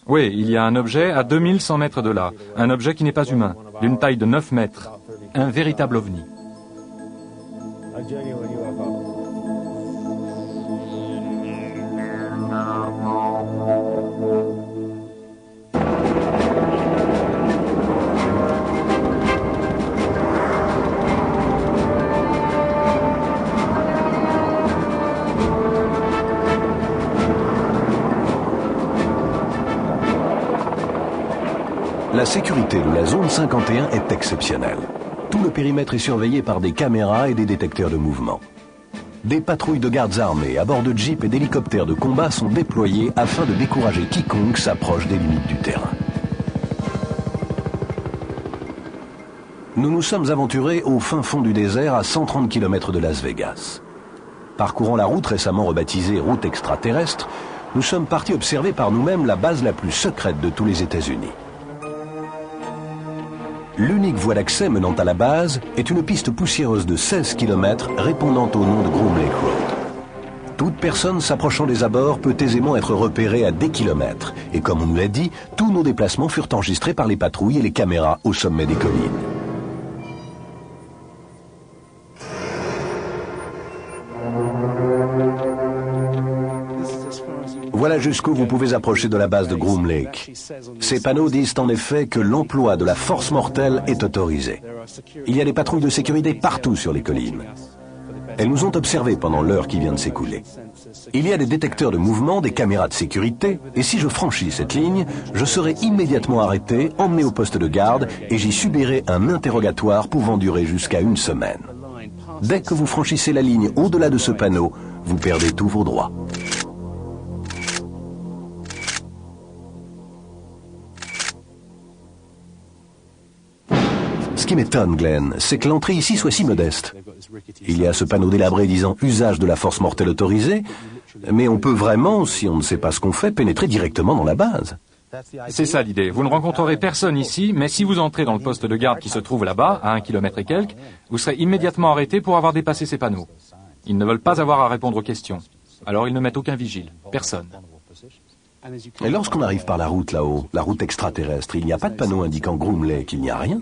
Oui, il y a un objet à 2100 mètres de là, un objet qui n'est pas humain, d'une taille de 9 mètres, un véritable ovni. La sécurité de la zone 51 est exceptionnelle. Tout le périmètre est surveillé par des caméras et des détecteurs de mouvement. Des patrouilles de gardes armés à bord de jeeps et d'hélicoptères de combat sont déployées afin de décourager quiconque s'approche des limites du terrain. Nous nous sommes aventurés au fin fond du désert à 130 km de Las Vegas. Parcourant la route récemment rebaptisée route extraterrestre, nous sommes partis observer par nous-mêmes la base la plus secrète de tous les États-Unis. L'unique voie d'accès menant à la base est une piste poussiéreuse de 16 km répondant au nom de Groom Lake Road. Toute personne s'approchant des abords peut aisément être repérée à des kilomètres. Et comme on nous l'a dit, tous nos déplacements furent enregistrés par les patrouilles et les caméras au sommet des collines. Voilà jusqu'où vous pouvez approcher de la base de Groom Lake. Ces panneaux disent en effet que l'emploi de la force mortelle est autorisé. Il y a des patrouilles de sécurité partout sur les collines. Elles nous ont observés pendant l'heure qui vient de s'écouler. Il y a des détecteurs de mouvement, des caméras de sécurité, et si je franchis cette ligne, je serai immédiatement arrêté, emmené au poste de garde, et j'y subirai un interrogatoire pouvant durer jusqu'à 1 semaine. Dès que vous franchissez la ligne au-delà de ce panneau, vous perdez tous vos droits. Ce qui m'étonne, Glenn, c'est que l'entrée ici soit si modeste. Il y a ce panneau délabré disant « Usage de la force mortelle autorisée », mais on peut vraiment, si on ne sait pas ce qu'on fait, pénétrer directement dans la base. C'est ça l'idée. Vous ne rencontrerez personne ici, mais si vous entrez dans le poste de garde qui se trouve là-bas, à 1 kilomètre et quelques, vous serez immédiatement arrêté pour avoir dépassé ces panneaux. Ils ne veulent pas avoir à répondre aux questions. Alors ils ne mettent aucun vigile. Personne. Et lorsqu'on arrive par la route là-haut, la route extraterrestre, il n'y a pas de panneau indiquant Groom Lake, il n'y a rien?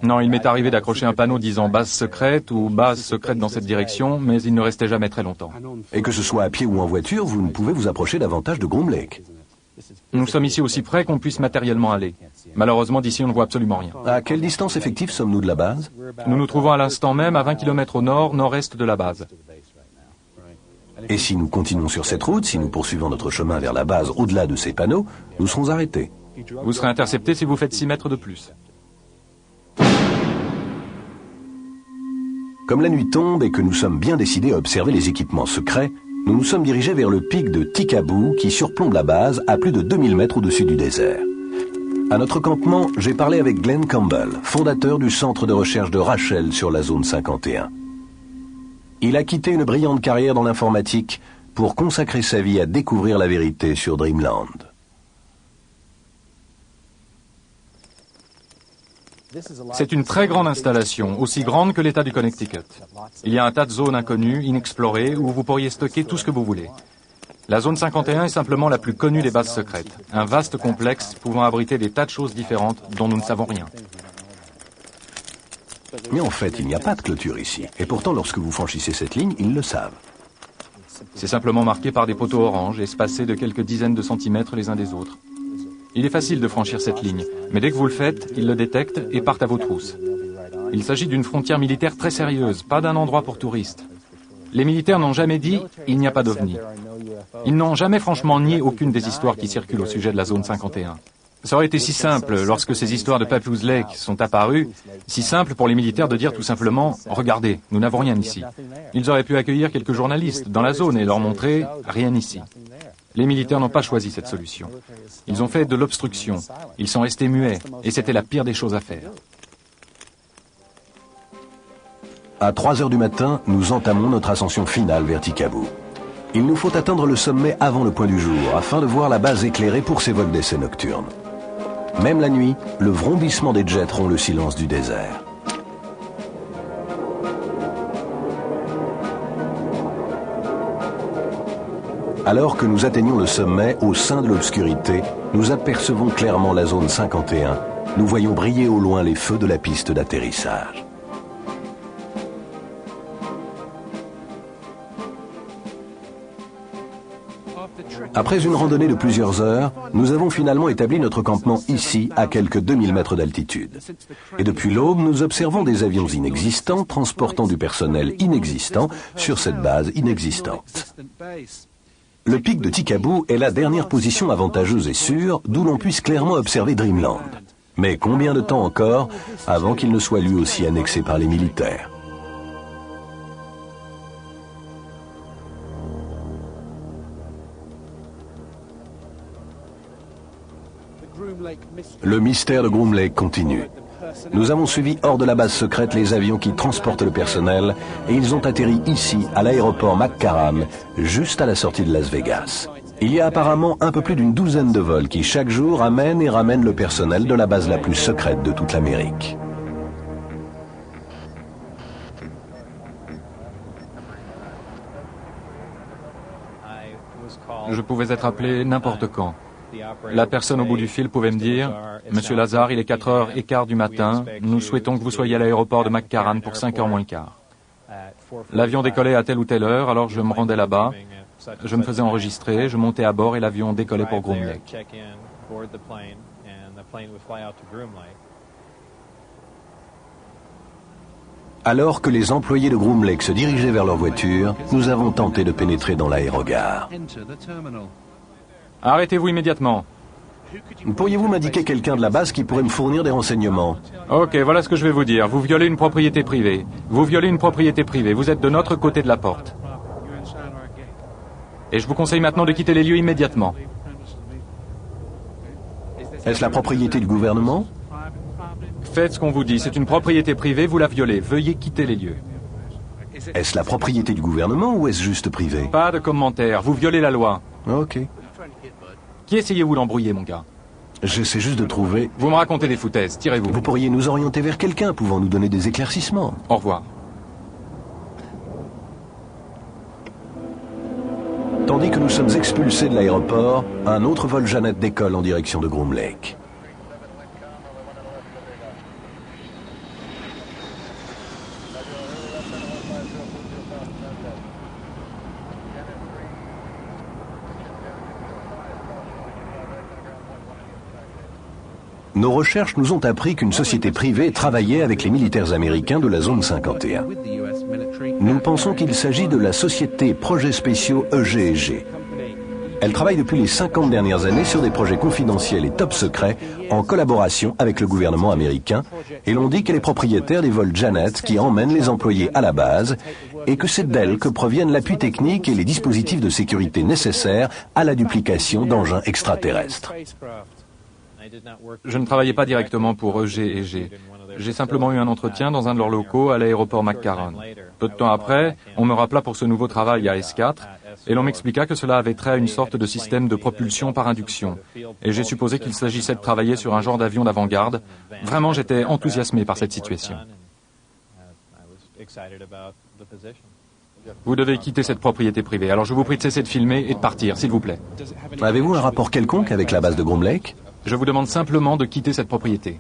Non, il m'est arrivé d'accrocher un panneau disant base secrète ou base secrète dans cette direction, mais il ne restait jamais très longtemps. Et que ce soit à pied ou en voiture, vous ne pouvez vous approcher davantage de Groom Lake. Nous sommes ici aussi près qu'on puisse matériellement aller. Malheureusement, d'ici, on ne voit absolument rien. À quelle distance effective sommes-nous de la base? Nous nous trouvons à l'instant même à 20 km au nord, nord-est de la base. Et si nous continuons sur cette route, si nous poursuivons notre chemin vers la base au-delà de ces panneaux, nous serons arrêtés. Vous serez intercepté si vous faites 6 mètres de plus. Comme la nuit tombe et que nous sommes bien décidés à observer les équipements secrets, nous nous sommes dirigés vers le pic de Tikaboo qui surplombe la base à plus de 2000 mètres au-dessus du désert. À notre campement, j'ai parlé avec Glenn Campbell, fondateur du centre de recherche de Rachel sur la zone 51. Il a quitté une brillante carrière dans l'informatique pour consacrer sa vie à découvrir la vérité sur Dreamland. C'est une très grande installation, aussi grande que l'État du Connecticut. Il y a un tas de zones inconnues, inexplorées, où vous pourriez stocker tout ce que vous voulez. La zone 51 est simplement la plus connue des bases secrètes. Un vaste complexe pouvant abriter des tas de choses différentes dont nous ne savons rien. Mais en fait, il n'y a pas de clôture ici. Et pourtant, lorsque vous franchissez cette ligne, ils le savent. C'est simplement marqué par des poteaux oranges, espacés de quelques dizaines de centimètres les uns des autres. Il est facile de franchir cette ligne, mais dès que vous le faites, ils le détectent et partent à vos trousses. Il s'agit d'une frontière militaire très sérieuse, pas d'un endroit pour touristes. Les militaires n'ont jamais dit « il n'y a pas d'OVNI ». Ils n'ont jamais franchement nié aucune des histoires qui circulent au sujet de la zone 51. Ça aurait été si simple, lorsque ces histoires de Papoose Lake sont apparues, si simple pour les militaires de dire tout simplement « regardez, nous n'avons rien ici ». Ils auraient pu accueillir quelques journalistes dans la zone et leur montrer « rien ici ». Les militaires n'ont pas choisi cette solution. Ils ont fait de l'obstruction. Ils sont restés muets, et c'était la pire des choses à faire. À 3 heures du matin, nous entamons notre ascension finale vers Tikaboo. Il nous faut atteindre le sommet avant le point du jour, afin de voir la base éclairée pour ses vols d'essai nocturnes. Même la nuit, le vrombissement des jets rompt le silence du désert. Alors que nous atteignons le sommet, au sein de l'obscurité, nous apercevons clairement la zone 51. Nous voyons briller au loin les feux de la piste d'atterrissage. Après une randonnée de plusieurs heures, nous avons finalement établi notre campement ici, à quelques 2000 mètres d'altitude. Et depuis l'aube, nous observons des avions inexistants transportant du personnel inexistant sur cette base inexistante. Le pic de Tikaboo est la dernière position avantageuse et sûre d'où l'on puisse clairement observer Dreamland. Mais combien de temps encore avant qu'il ne soit lui aussi annexé par les militaires? Le mystère de Groom Lake continue. Nous avons suivi hors de la base secrète les avions qui transportent le personnel et ils ont atterri ici, à l'aéroport McCarran, juste à la sortie de Las Vegas. Il y a apparemment un peu plus d'une douzaine de vols qui chaque jour amènent et ramènent le personnel de la base la plus secrète de toute l'Amérique. Je pouvais être appelé n'importe quand. La personne au bout du fil pouvait me dire « Monsieur Lazar, il est 4h15 du matin, nous souhaitons que vous soyez à l'aéroport de McCarran pour 5h moins le quart. » L'avion décollait à telle ou telle heure, alors je me rendais là-bas, je me faisais enregistrer, je montais à bord et l'avion décollait pour Groom Lake. Alors que les employés de Groom Lake se dirigeaient vers leur voiture, nous avons tenté de pénétrer dans l'aérogare. Arrêtez-vous immédiatement. Pourriez-vous m'indiquer quelqu'un de la base qui pourrait me fournir des renseignements? Ok, voilà ce que je vais vous dire. Vous violez une propriété privée. Vous violez une propriété privée. Vous êtes de notre côté de la porte. Et je vous conseille maintenant de quitter les lieux immédiatement. Est-ce la propriété du gouvernement? Faites ce qu'on vous dit. C'est une propriété privée, vous la violez. Veuillez quitter les lieux. Est-ce la propriété du gouvernement ou est-ce juste privé? Pas de commentaires. Vous violez la loi. Ok. Qui essayez-vous d'embrouiller, mon gars? J'essaie juste de trouver... Vous me racontez des foutaises. Tirez-vous. Vous pourriez nous orienter vers quelqu'un pouvant nous donner des éclaircissements. Au revoir. Tandis que nous sommes expulsés de l'aéroport, un autre vol Jeannette décolle en direction de Groom Lake. Nos recherches nous ont appris qu'une société privée travaillait avec les militaires américains de la zone 51. Nous pensons qu'il s'agit de la société Projets Spéciaux EG&G. Elle travaille depuis les 50 dernières années sur des projets confidentiels et top secrets en collaboration avec le gouvernement américain, et l'on dit qu'elle est propriétaire des vols Janet qui emmènent les employés à la base et que c'est d'elle que proviennent l'appui technique et les dispositifs de sécurité nécessaires à la duplication d'engins extraterrestres. Je ne travaillais pas directement pour EG&G. J'ai simplement eu un entretien dans un de leurs locaux à l'aéroport McCarran. Peu de temps après, on me rappela pour ce nouveau travail à S4 et l'on m'expliqua que cela avait trait à une sorte de système de propulsion par induction. Et j'ai supposé qu'il s'agissait de travailler sur un genre d'avion d'avant-garde. Vraiment, j'étais enthousiasmé par cette situation. Vous devez quitter cette propriété privée. Alors je vous prie de cesser de filmer et de partir, s'il vous plaît. Avez-vous un rapport quelconque avec la base de Groom Lake? Je vous demande simplement de quitter cette propriété.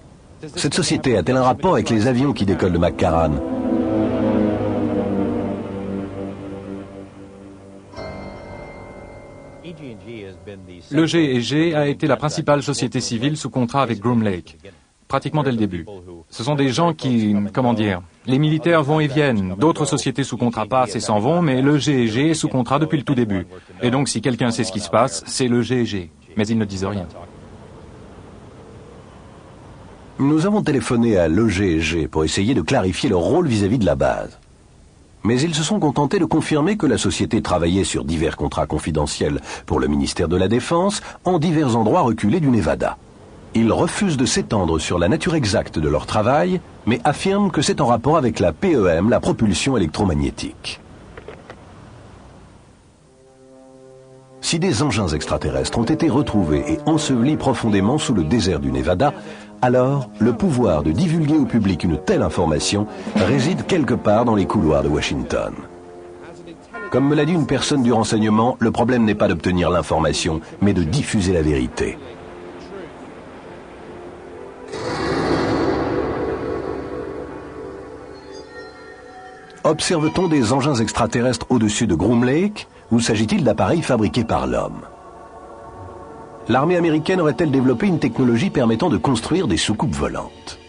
Cette société a-t-elle un rapport avec les avions qui décollent de McCarran? Le G&G a été la principale société civile sous contrat avec Groom Lake, pratiquement dès le début. Ce sont des gens qui, comment dire, les militaires vont et viennent, d'autres sociétés sous contrat passent et s'en vont, mais le G&G est sous contrat depuis le tout début. Et donc si quelqu'un sait ce qui se passe, c'est le G&G. Mais ils ne disent rien. Nous avons téléphoné à l'EG&G pour essayer de clarifier leur rôle vis-à-vis de la base. Mais ils se sont contentés de confirmer que la société travaillait sur divers contrats confidentiels pour le ministère de la Défense en divers endroits reculés du Nevada. Ils refusent de s'étendre sur la nature exacte de leur travail, mais affirment que c'est en rapport avec la PEM, la propulsion électromagnétique. Si des engins extraterrestres ont été retrouvés et ensevelis profondément sous le désert du Nevada, alors le pouvoir de divulguer au public une telle information réside quelque part dans les couloirs de Washington. Comme me l'a dit une personne du renseignement, le problème n'est pas d'obtenir l'information, mais de diffuser la vérité. Observe-t-on des engins extraterrestres au-dessus de Groom Lake ou s'agit-il d'appareils fabriqués par l'homme? L'armée américaine aurait-elle développé une technologie permettant de construire des soucoupes volantes?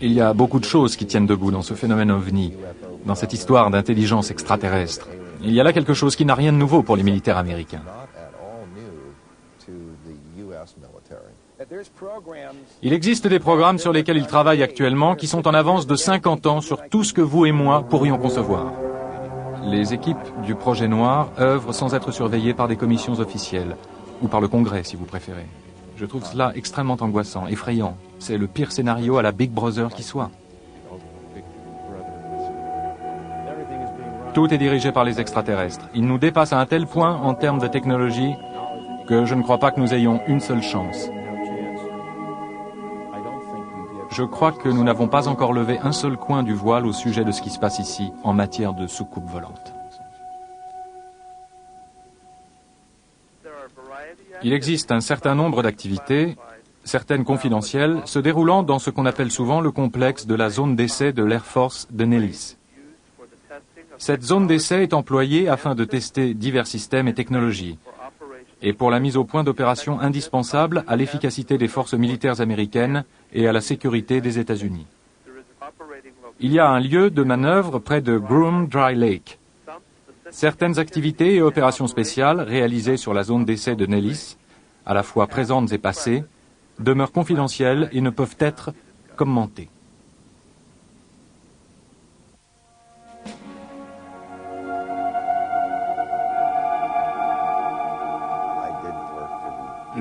Il y a beaucoup de choses qui tiennent debout dans ce phénomène OVNI, dans cette histoire d'intelligence extraterrestre. Il y a là quelque chose qui n'a rien de nouveau pour les militaires américains. Il existe des programmes sur lesquels ils travaillent actuellement qui sont en avance de 50 ans sur tout ce que vous et moi pourrions concevoir. Les équipes du Projet Noir œuvrent sans être surveillées par des commissions officielles, ou par le Congrès si vous préférez. Je trouve cela extrêmement angoissant, effrayant. C'est le pire scénario à la Big Brother qui soit. Tout est dirigé par les extraterrestres. Ils nous dépassent à un tel point en termes de technologie que je ne crois pas que nous ayons une seule chance. Je crois que nous n'avons pas encore levé un seul coin du voile au sujet de ce qui se passe ici en matière de soucoupe volante. Il existe un certain nombre d'activités, certaines confidentielles, se déroulant dans ce qu'on appelle souvent le complexe de la zone d'essai de l'Air Force de Nellis. Cette zone d'essai est employée afin de tester divers systèmes et technologies, et pour la mise au point d'opérations indispensables à l'efficacité des forces militaires américaines et à la sécurité des États-Unis. Il y a un lieu de manœuvre près de Groom Dry Lake. Certaines activités et opérations spéciales réalisées sur la zone d'essai de Nellis, à la fois présentes et passées, demeurent confidentielles et ne peuvent être commentées.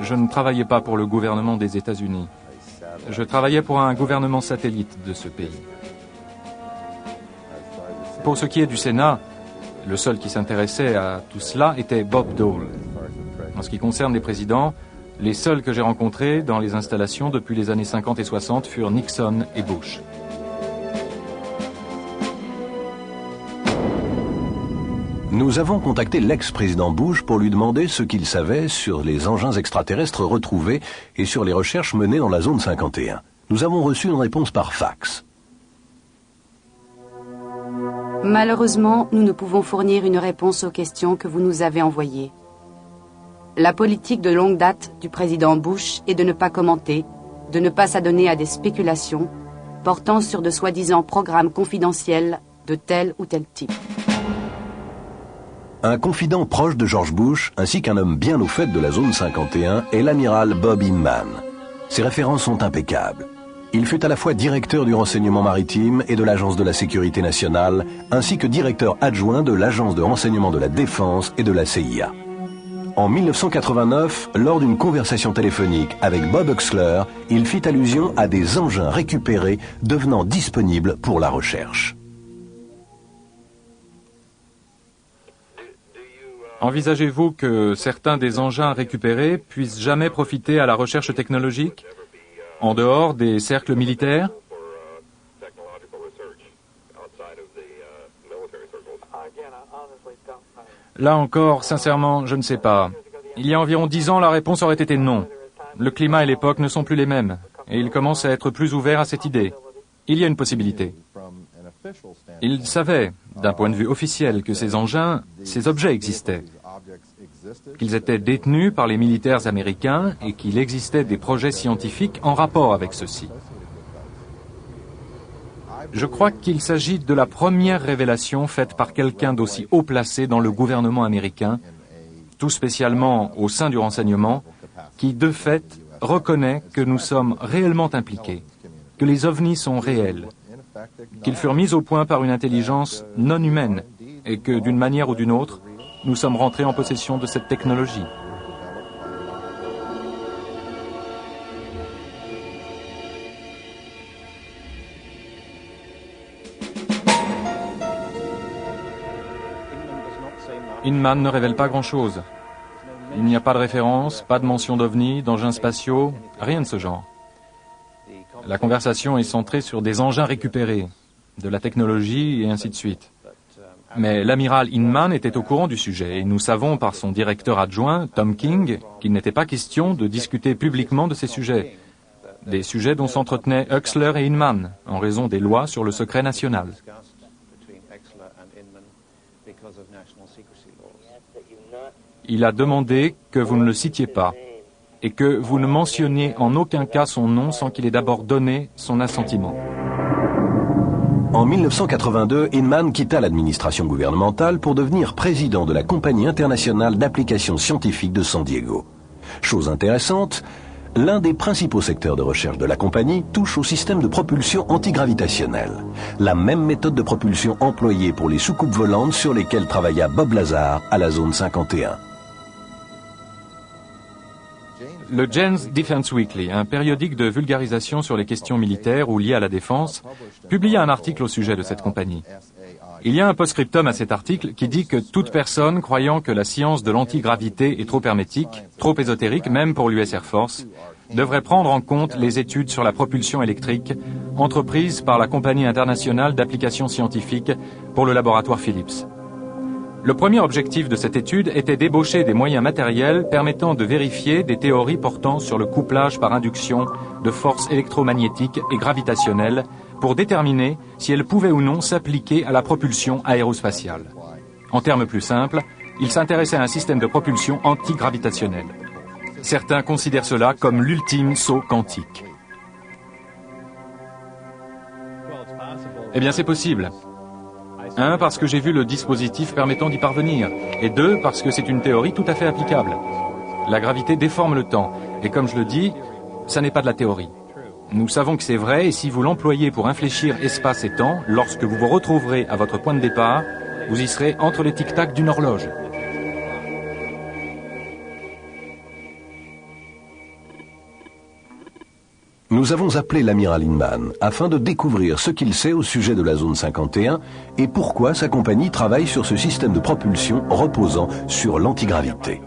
Je ne travaillais pas pour le gouvernement des États-Unis. Je travaillais pour un gouvernement satellite de ce pays. Pour ce qui est du Sénat, le seul qui s'intéressait à tout cela était Bob Dole. En ce qui concerne les présidents, les seuls que j'ai rencontrés dans les installations depuis les années 50 et 60 furent Nixon et Bush. Nous avons contacté l'ex-président Bush pour lui demander ce qu'il savait sur les engins extraterrestres retrouvés et sur les recherches menées dans la zone 51. Nous avons reçu une réponse par fax. Malheureusement, nous ne pouvons fournir une réponse aux questions que vous nous avez envoyées. La politique de longue date du président Bush est de ne pas commenter, de ne pas s'adonner à des spéculations portant sur de soi-disant programmes confidentiels de tel ou tel type. Un confident proche de George Bush, ainsi qu'un homme bien au fait de la zone 51, est l'amiral Bob Inman. Ses références sont impeccables. Il fut à la fois directeur du renseignement maritime et de l'Agence de la sécurité nationale, ainsi que directeur adjoint de l'Agence de renseignement de la défense et de la CIA. En 1989, lors d'une conversation téléphonique avec Bob Uxler, il fit allusion à des engins récupérés devenant disponibles pour la recherche. Envisagez-vous que certains des engins récupérés puissent jamais profiter à la recherche technologique, en dehors des cercles militaires? Là encore, sincèrement, je ne sais pas. Il y a environ 10 ans, la réponse aurait été non. Le climat et l'époque ne sont plus les mêmes, et ils commencent à être plus ouverts à cette idée. Il y a une possibilité. Ils savaient, d'un point de vue officiel, que ces engins, ces objets existaient, qu'ils étaient détenus par les militaires américains et qu'il existait des projets scientifiques en rapport avec ceux-ci. Je crois qu'il s'agit de la première révélation faite par quelqu'un d'aussi haut placé dans le gouvernement américain, tout spécialement au sein du renseignement, qui, de fait, reconnaît que nous sommes réellement impliqués, que les ovnis sont réels, qu'ils furent mis au point par une intelligence non humaine et que, d'une manière ou d'une autre, nous sommes rentrés en possession de cette technologie. Inman ne révèle pas grand-chose. Il n'y a pas de référence, pas de mention d'ovnis, d'engins spatiaux, rien de ce genre. La conversation est centrée sur des engins récupérés, de la technologie et ainsi de suite. Mais l'amiral Inman était au courant du sujet et nous savons par son directeur adjoint, Tom King, qu'il n'était pas question de discuter publiquement de ces sujets. Des sujets dont s'entretenaient Uxler et Inman en raison des lois sur le secret national. Il a demandé que vous ne le citiez pas et que vous ne mentionniez en aucun cas son nom sans qu'il ait d'abord donné son assentiment. En 1982, Inman quitta l'administration gouvernementale pour devenir président de la Compagnie internationale d'applications scientifiques de San Diego. Chose intéressante, l'un des principaux secteurs de recherche de la compagnie touche au système de propulsion antigravitationnelle, la même méthode de propulsion employée pour les soucoupes volantes sur lesquelles travailla Bob Lazar à la zone 51. Le Jane's Defense Weekly, un périodique de vulgarisation sur les questions militaires ou liées à la défense, publia un article au sujet de cette compagnie. Il y a un post-scriptum à cet article qui dit que toute personne croyant que la science de l'antigravité est trop hermétique, trop ésotérique même pour l'US Air Force, devrait prendre en compte les études sur la propulsion électrique entreprises par la Compagnie internationale d'applications scientifiques pour le laboratoire Phillips. Le premier objectif de cette étude était d'ébaucher des moyens matériels permettant de vérifier des théories portant sur le couplage par induction de forces électromagnétiques et gravitationnelles pour déterminer si elles pouvaient ou non s'appliquer à la propulsion aérospatiale. En termes plus simples, il s'intéressait à un système de propulsion antigravitationnel. Certains considèrent cela comme l'ultime saut quantique. Eh bien, c'est possible. 1, parce que j'ai vu le dispositif permettant d'y parvenir. Et 2, parce que c'est une théorie tout à fait applicable. La gravité déforme le temps. Et comme je le dis, ça n'est pas de la théorie. Nous savons que c'est vrai, et si vous l'employez pour infléchir espace et temps, lorsque vous vous retrouverez à votre point de départ, vous y serez entre les tic-tac d'une horloge. Nous avons appelé l'amiral Inman afin de découvrir ce qu'il sait au sujet de la zone 51 et pourquoi sa compagnie travaille sur ce système de propulsion reposant sur l'antigravité.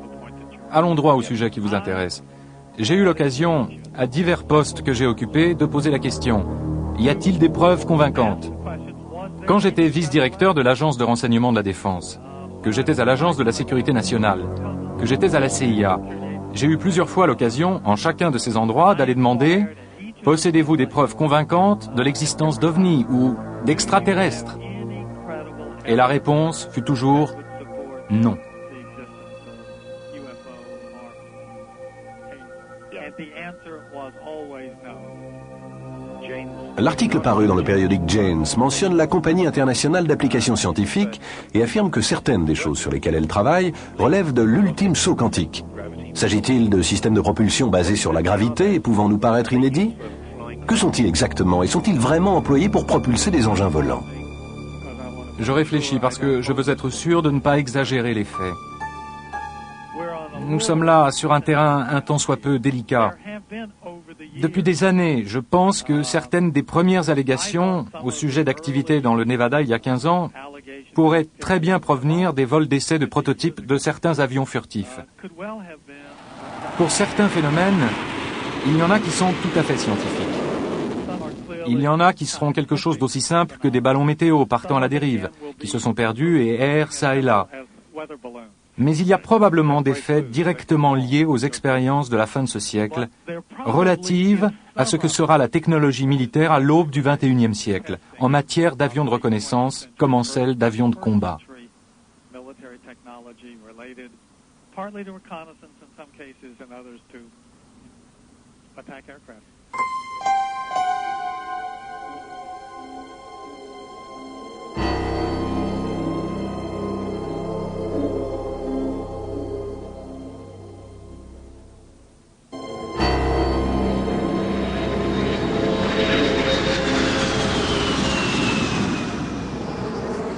Allons droit au sujet qui vous intéresse. J'ai eu l'occasion, à divers postes que j'ai occupés, de poser la question « Y a-t-il des preuves convaincantes ?» Quand j'étais vice-directeur de l'Agence de renseignement de la Défense, que j'étais à l'Agence de la Sécurité nationale, que j'étais à la CIA, j'ai eu plusieurs fois l'occasion, en chacun de ces endroits, d'aller demander « Possédez-vous des preuves convaincantes de l'existence d'ovnis ou d'extraterrestres ?» Et la réponse fut toujours « non ». L'article paru dans le périodique Janes mentionne la Compagnie internationale d'applications scientifiques et affirme que certaines des choses sur lesquelles elle travaille relèvent de l'ultime saut quantique. S'agit-il de systèmes de propulsion basés sur la gravité et pouvant nous paraître inédits? Que sont-ils exactement et sont-ils vraiment employés pour propulser des engins volants? Je réfléchis parce que je veux être sûr de ne pas exagérer les faits. Nous sommes là sur un terrain un tant soit peu délicat. Depuis des années, je pense que certaines des premières allégations au sujet d'activités dans le Nevada il y a 15 ans pourraient très bien provenir des vols d'essais de prototypes de certains avions furtifs. Pour certains phénomènes, il y en a qui sont tout à fait scientifiques. Il y en a qui seront quelque chose d'aussi simple que des ballons météo partant à la dérive, qui se sont perdus et errent ça et là. Mais il y a probablement des faits directement liés aux expériences de la fin de ce siècle, relatives à ce que sera la technologie militaire à l'aube du XXIe siècle, en matière d'avions de reconnaissance comme en celle d'avions de combat.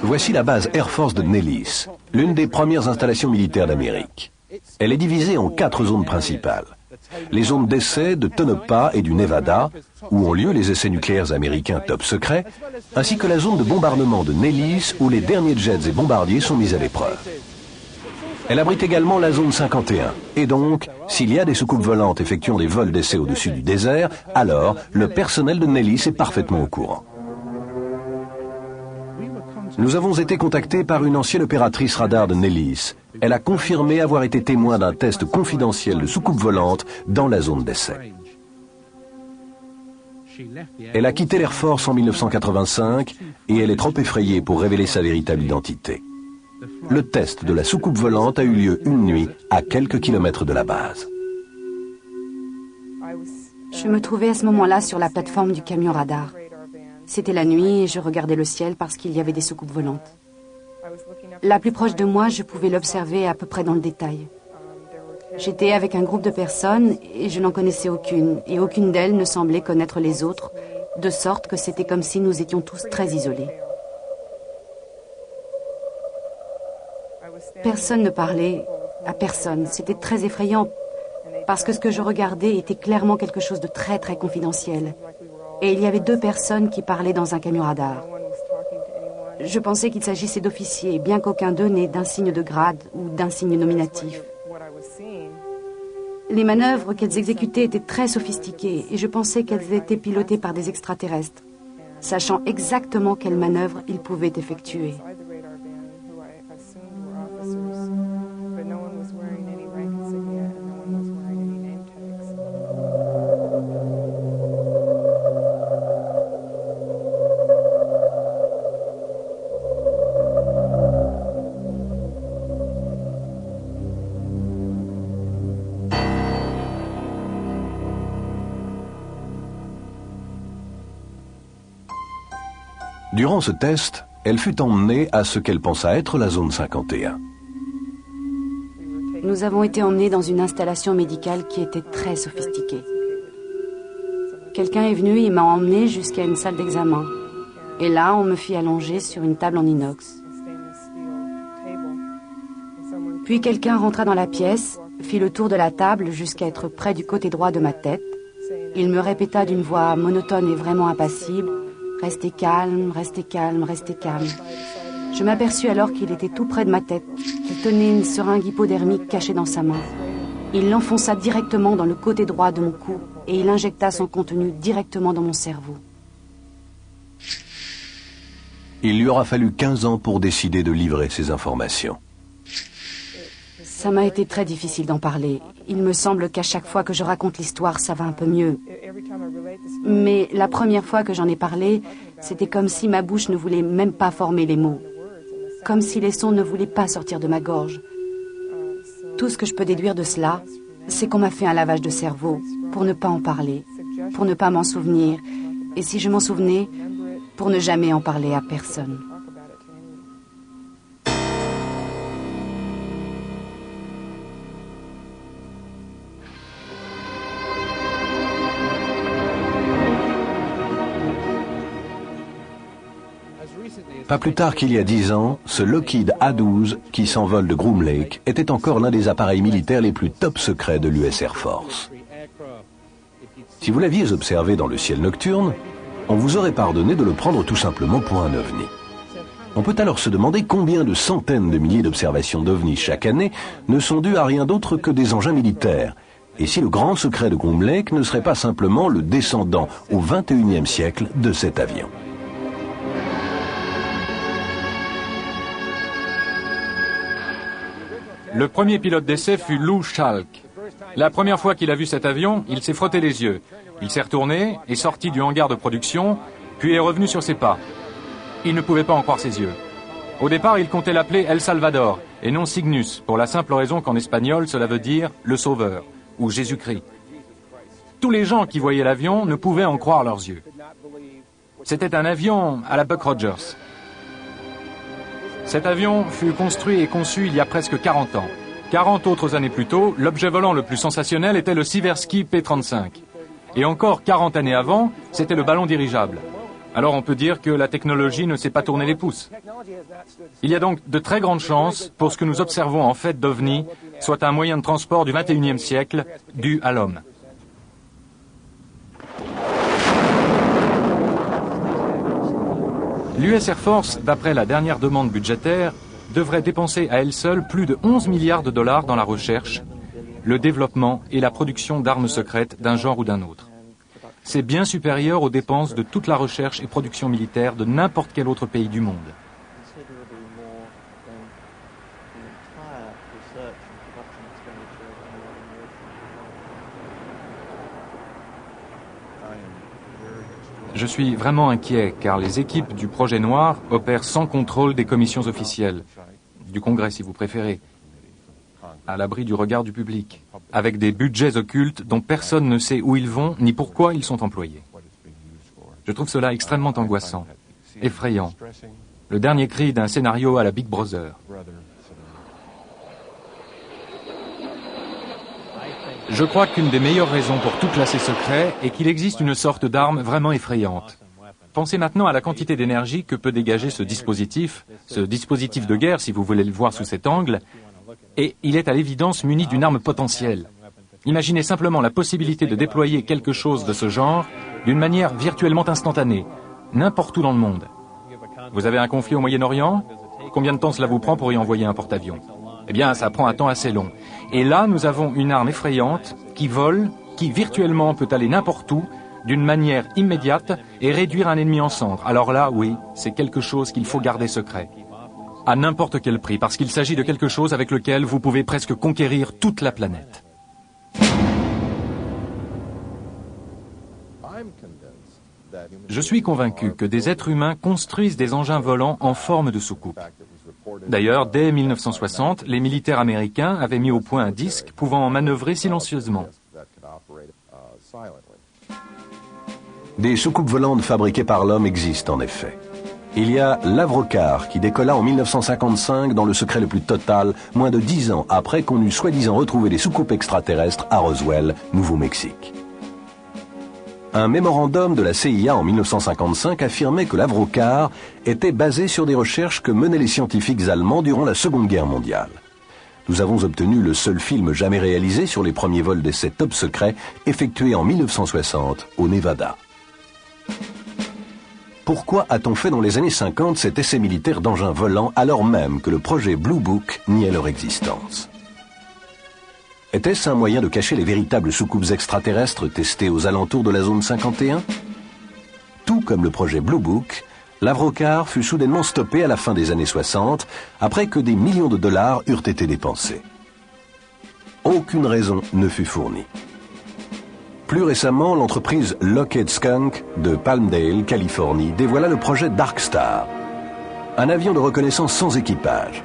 Voici la base Air Force de Nellis, l'une des premières installations militaires d'Amérique. Elle est divisée en 4 zones principales. Les zones d'essai de Tonopah et du Nevada, où ont lieu les essais nucléaires américains top secret, ainsi que la zone de bombardement de Nellis, où les derniers jets et bombardiers sont mis à l'épreuve. Elle abrite également la zone 51, et donc, s'il y a des soucoupes volantes effectuant des vols d'essai au-dessus du désert, alors le personnel de Nellis est parfaitement au courant. Nous avons été contactés par une ancienne opératrice radar de Nellis. Elle a confirmé avoir été témoin d'un test confidentiel de soucoupe volante dans la zone d'essai. Elle a quitté l'Air Force en 1985 et elle est trop effrayée pour révéler sa véritable identité. Le test de la soucoupe volante a eu lieu une nuit à quelques kilomètres de la base. Je me trouvais à ce moment-là sur la plateforme du camion radar. C'était la nuit et je regardais le ciel parce qu'il y avait des soucoupes volantes. La plus proche de moi, je pouvais l'observer à peu près dans le détail. J'étais avec un groupe de personnes et je n'en connaissais aucune, et aucune d'elles ne semblait connaître les autres, de sorte que c'était comme si nous étions tous très isolés. Personne ne parlait à personne. C'était très effrayant parce que ce que je regardais était clairement quelque chose de très très confidentiel. Et il y avait 2 personnes qui parlaient dans un camion radar. Je pensais qu'il s'agissait d'officiers, bien qu'aucun d'eux n'ait d'insigne de grade ou d'insigne nominatif. Les manœuvres qu'elles exécutaient étaient très sophistiquées et je pensais qu'elles étaient pilotées par des extraterrestres, sachant exactement quelles manœuvres ils pouvaient effectuer. Durant ce test, elle fut emmenée à ce qu'elle pensa être la zone 51. Nous avons été emmenés dans une installation médicale qui était très sophistiquée. Quelqu'un est venu et m'a emmené jusqu'à une salle d'examen. Et là, on me fit allonger sur une table en inox. Puis quelqu'un rentra dans la pièce, fit le tour de la table jusqu'à être près du côté droit de ma tête. Il me répéta d'une voix monotone et vraiment impassible, « Restez calme, restez calme, restez calme ». Je m'aperçus alors qu'il était tout près de ma tête, qu'il tenait une seringue hypodermique cachée dans sa main. Il l'enfonça directement dans le côté droit de mon cou et il injecta son contenu directement dans mon cerveau. Il lui aura fallu 15 ans pour décider de livrer ces informations. Ça m'a été très difficile d'en parler. Il me semble qu'à chaque fois que je raconte l'histoire, ça va un peu mieux. Mais la première fois que j'en ai parlé, c'était comme si ma bouche ne voulait même pas former les mots. Comme si les sons ne voulaient pas sortir de ma gorge. Tout ce que je peux déduire de cela, c'est qu'on m'a fait un lavage de cerveau pour ne pas en parler, pour ne pas m'en souvenir. Et si je m'en souvenais, pour ne jamais en parler à personne. Pas plus tard qu'il y a 10 ans, ce Lockheed A-12 qui s'envole de Groom Lake était encore l'un des appareils militaires les plus top secrets de l'US Air Force. Si vous l'aviez observé dans le ciel nocturne, on vous aurait pardonné de le prendre tout simplement pour un ovni. On peut alors se demander combien de centaines de milliers d'observations d'ovnis chaque année ne sont dues à rien d'autre que des engins militaires. Et si le grand secret de Groom Lake ne serait pas simplement le descendant au XXIe siècle de cet avion. Le premier pilote d'essai fut Lou Schalk. La première fois qu'il a vu cet avion, il s'est frotté les yeux. Il s'est retourné, est sorti du hangar de production, puis est revenu sur ses pas. Il ne pouvait pas en croire ses yeux. Au départ, il comptait l'appeler El Salvador, et non Cygnus, pour la simple raison qu'en espagnol, cela veut dire « le Sauveur » ou « Jésus-Christ ». Tous les gens qui voyaient l'avion ne pouvaient en croire leurs yeux. C'était un avion à la Buck Rogers. Cet avion fut construit et conçu il y a presque 40 ans. 40 autres années plus tôt, l'objet volant le plus sensationnel était le Sikorsky P-35. Et encore 40 années avant, c'était le ballon dirigeable. Alors on peut dire que la technologie ne s'est pas tourné les pouces. Il y a donc de très grandes chances pour ce que nous observons en fait d'OVNI soit un moyen de transport du XXIe siècle dû à l'homme. L'US Air Force, d'après la dernière demande budgétaire, devrait dépenser à elle seule plus de 11 milliards de dollars dans la recherche, le développement et la production d'armes secrètes d'un genre ou d'un autre. C'est bien supérieur aux dépenses de toute la recherche et production militaire de n'importe quel autre pays du monde. Je suis vraiment inquiet car les équipes du projet noir opèrent sans contrôle des commissions officielles, du Congrès si vous préférez, à l'abri du regard du public, avec des budgets occultes dont personne ne sait où ils vont ni pourquoi ils sont employés. Je trouve cela extrêmement angoissant, effrayant, le dernier cri d'un scénario à la Big Brother. Je crois qu'une des meilleures raisons pour tout classer secret est qu'il existe une sorte d'arme vraiment effrayante. Pensez maintenant à la quantité d'énergie que peut dégager ce dispositif de guerre, si vous voulez le voir sous cet angle, et il est à l'évidence muni d'une arme potentielle. Imaginez simplement la possibilité de déployer quelque chose de ce genre d'une manière virtuellement instantanée, n'importe où dans le monde. Vous avez un conflit au Moyen-Orient? Combien de temps cela vous prend pour y envoyer un porte-avions? Eh bien, ça prend un temps assez long. Et là, nous avons une arme effrayante qui vole, qui virtuellement peut aller n'importe où, d'une manière immédiate, et réduire un ennemi en cendres. Alors là, oui, c'est quelque chose qu'il faut garder secret. À n'importe quel prix, parce qu'il s'agit de quelque chose avec lequel vous pouvez presque conquérir toute la planète. Je suis convaincu que des êtres humains construisent des engins volants en forme de soucoupe. D'ailleurs, dès 1960, les militaires américains avaient mis au point un disque pouvant manœuvrer silencieusement. Des soucoupes volantes fabriquées par l'homme existent en effet. Il y a l'Avrocar qui décolla en 1955 dans le secret le plus total, moins de 10 ans après qu'on eût soi-disant retrouvé des soucoupes extraterrestres à Roswell, Nouveau-Mexique. Un mémorandum de la CIA en 1955 affirmait que l'Avrocar était basé sur des recherches que menaient les scientifiques allemands durant la Seconde Guerre mondiale. Nous avons obtenu le seul film jamais réalisé sur les premiers vols d'essais top secrets effectués en 1960 au Nevada. Pourquoi a-t-on fait dans les années 50 cet essai militaire d'engins volants alors même que le projet Blue Book niait leur existence? Était-ce un moyen de cacher les véritables soucoupes extraterrestres testées aux alentours de la zone 51? Tout comme le projet Blue Book, l'Avrocar fut soudainement stoppé à la fin des années 60 après que des millions de dollars eurent été dépensés. Aucune raison ne fut fournie. Plus récemment, l'entreprise Lockheed Skunk de Palmdale, Californie, dévoila le projet Dark Star, un avion de reconnaissance sans équipage.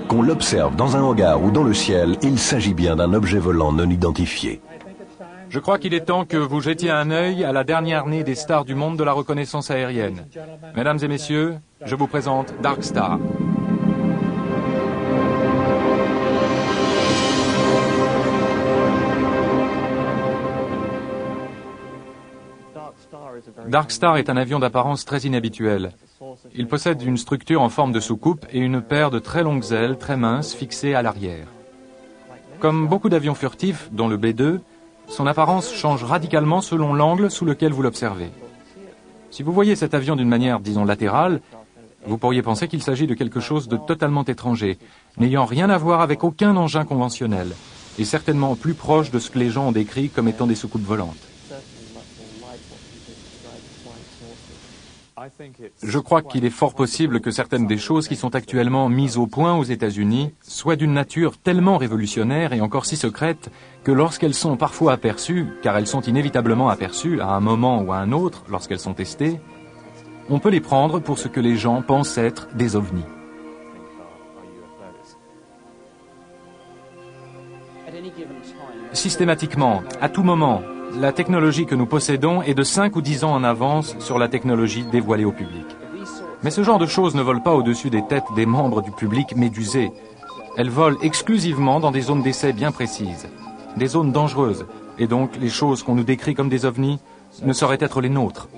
Qu'on l'observe dans un hangar ou dans le ciel, il s'agit bien d'un objet volant non identifié. Je crois qu'il est temps que vous jetiez un œil à la dernière née des stars du monde de la reconnaissance aérienne. Mesdames et messieurs, je vous présente Dark Star. Dark Star est un avion d'apparence très inhabituelle. Il possède une structure en forme de soucoupe et une paire de très longues ailes très minces fixées à l'arrière. Comme beaucoup d'avions furtifs, dont le B-2, son apparence change radicalement selon l'angle sous lequel vous l'observez. Si vous voyez cet avion d'une manière, disons, latérale, vous pourriez penser qu'il s'agit de quelque chose de totalement étranger, n'ayant rien à voir avec aucun engin conventionnel, et certainement plus proche de ce que les gens ont décrit comme étant des soucoupes volantes. Je crois qu'il est fort possible que certaines des choses qui sont actuellement mises au point aux États-Unis soient d'une nature tellement révolutionnaire et encore si secrète que lorsqu'elles sont parfois aperçues, car elles sont inévitablement aperçues à un moment ou à un autre lorsqu'elles sont testées, on peut les prendre pour ce que les gens pensent être des ovnis. Systématiquement, à tout moment, la technologie que nous possédons est de 5 ou 10 ans en avance sur la technologie dévoilée au public. Mais ce genre de choses ne volent pas au-dessus des têtes des membres du public médusés. Elles volent exclusivement dans des zones d'essai bien précises, des zones dangereuses, et donc les choses qu'on nous décrit comme des ovnis ne sauraient être les nôtres.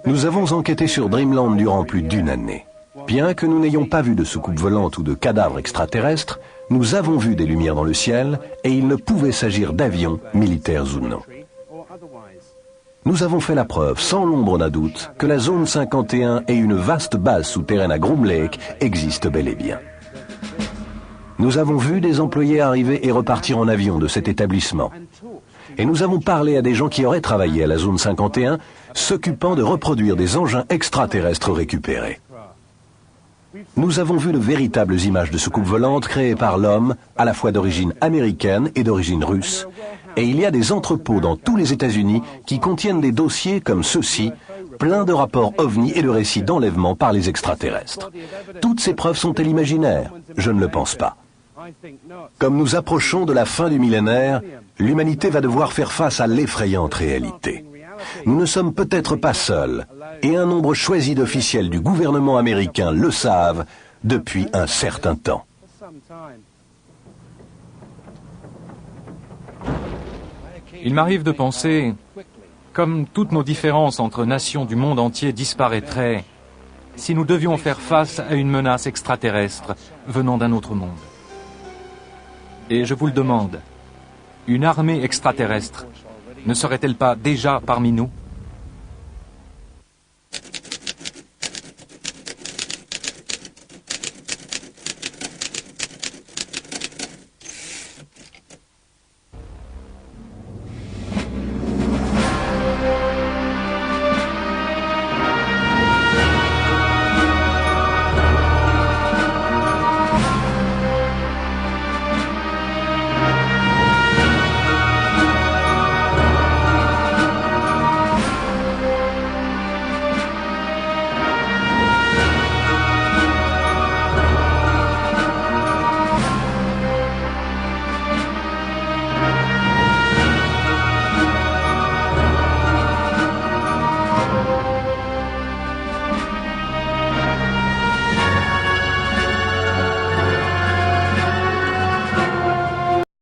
Nous avons enquêté sur Dreamland durant plus d'une année. Bien que nous n'ayons pas vu de soucoupe volante ou de cadavres extraterrestres, nous avons vu des lumières dans le ciel et il ne pouvait s'agir d'avions, militaires ou non. Nous avons fait la preuve, sans l'ombre d'un doute, que la zone 51 et une vaste base souterraine à Groom Lake existent bel et bien. Nous avons vu des employés arriver et repartir en avion de cet établissement. Et nous avons parlé à des gens qui auraient travaillé à la zone 51, s'occupant de reproduire des engins extraterrestres récupérés. Nous avons vu de véritables images de soucoupes volantes créées par l'homme, à la fois d'origine américaine et d'origine russe. Et il y a des entrepôts dans tous les États-Unis qui contiennent des dossiers comme ceux-ci, pleins de rapports ovnis et de récits d'enlèvement par les extraterrestres. Toutes ces preuves sont-elles imaginaires? Je ne le pense pas. Comme nous approchons de la fin du millénaire, l'humanité va devoir faire face à l'effrayante réalité. Nous ne sommes peut-être pas seuls, et un nombre choisi d'officiels du gouvernement américain le savent depuis un certain temps. Il m'arrive de penser, comme toutes nos différences entre nations du monde entier disparaîtraient, si nous devions faire face à une menace extraterrestre venant d'un autre monde. Et je vous le demande, une armée extraterrestre ne serait-elle pas déjà parmi nous ?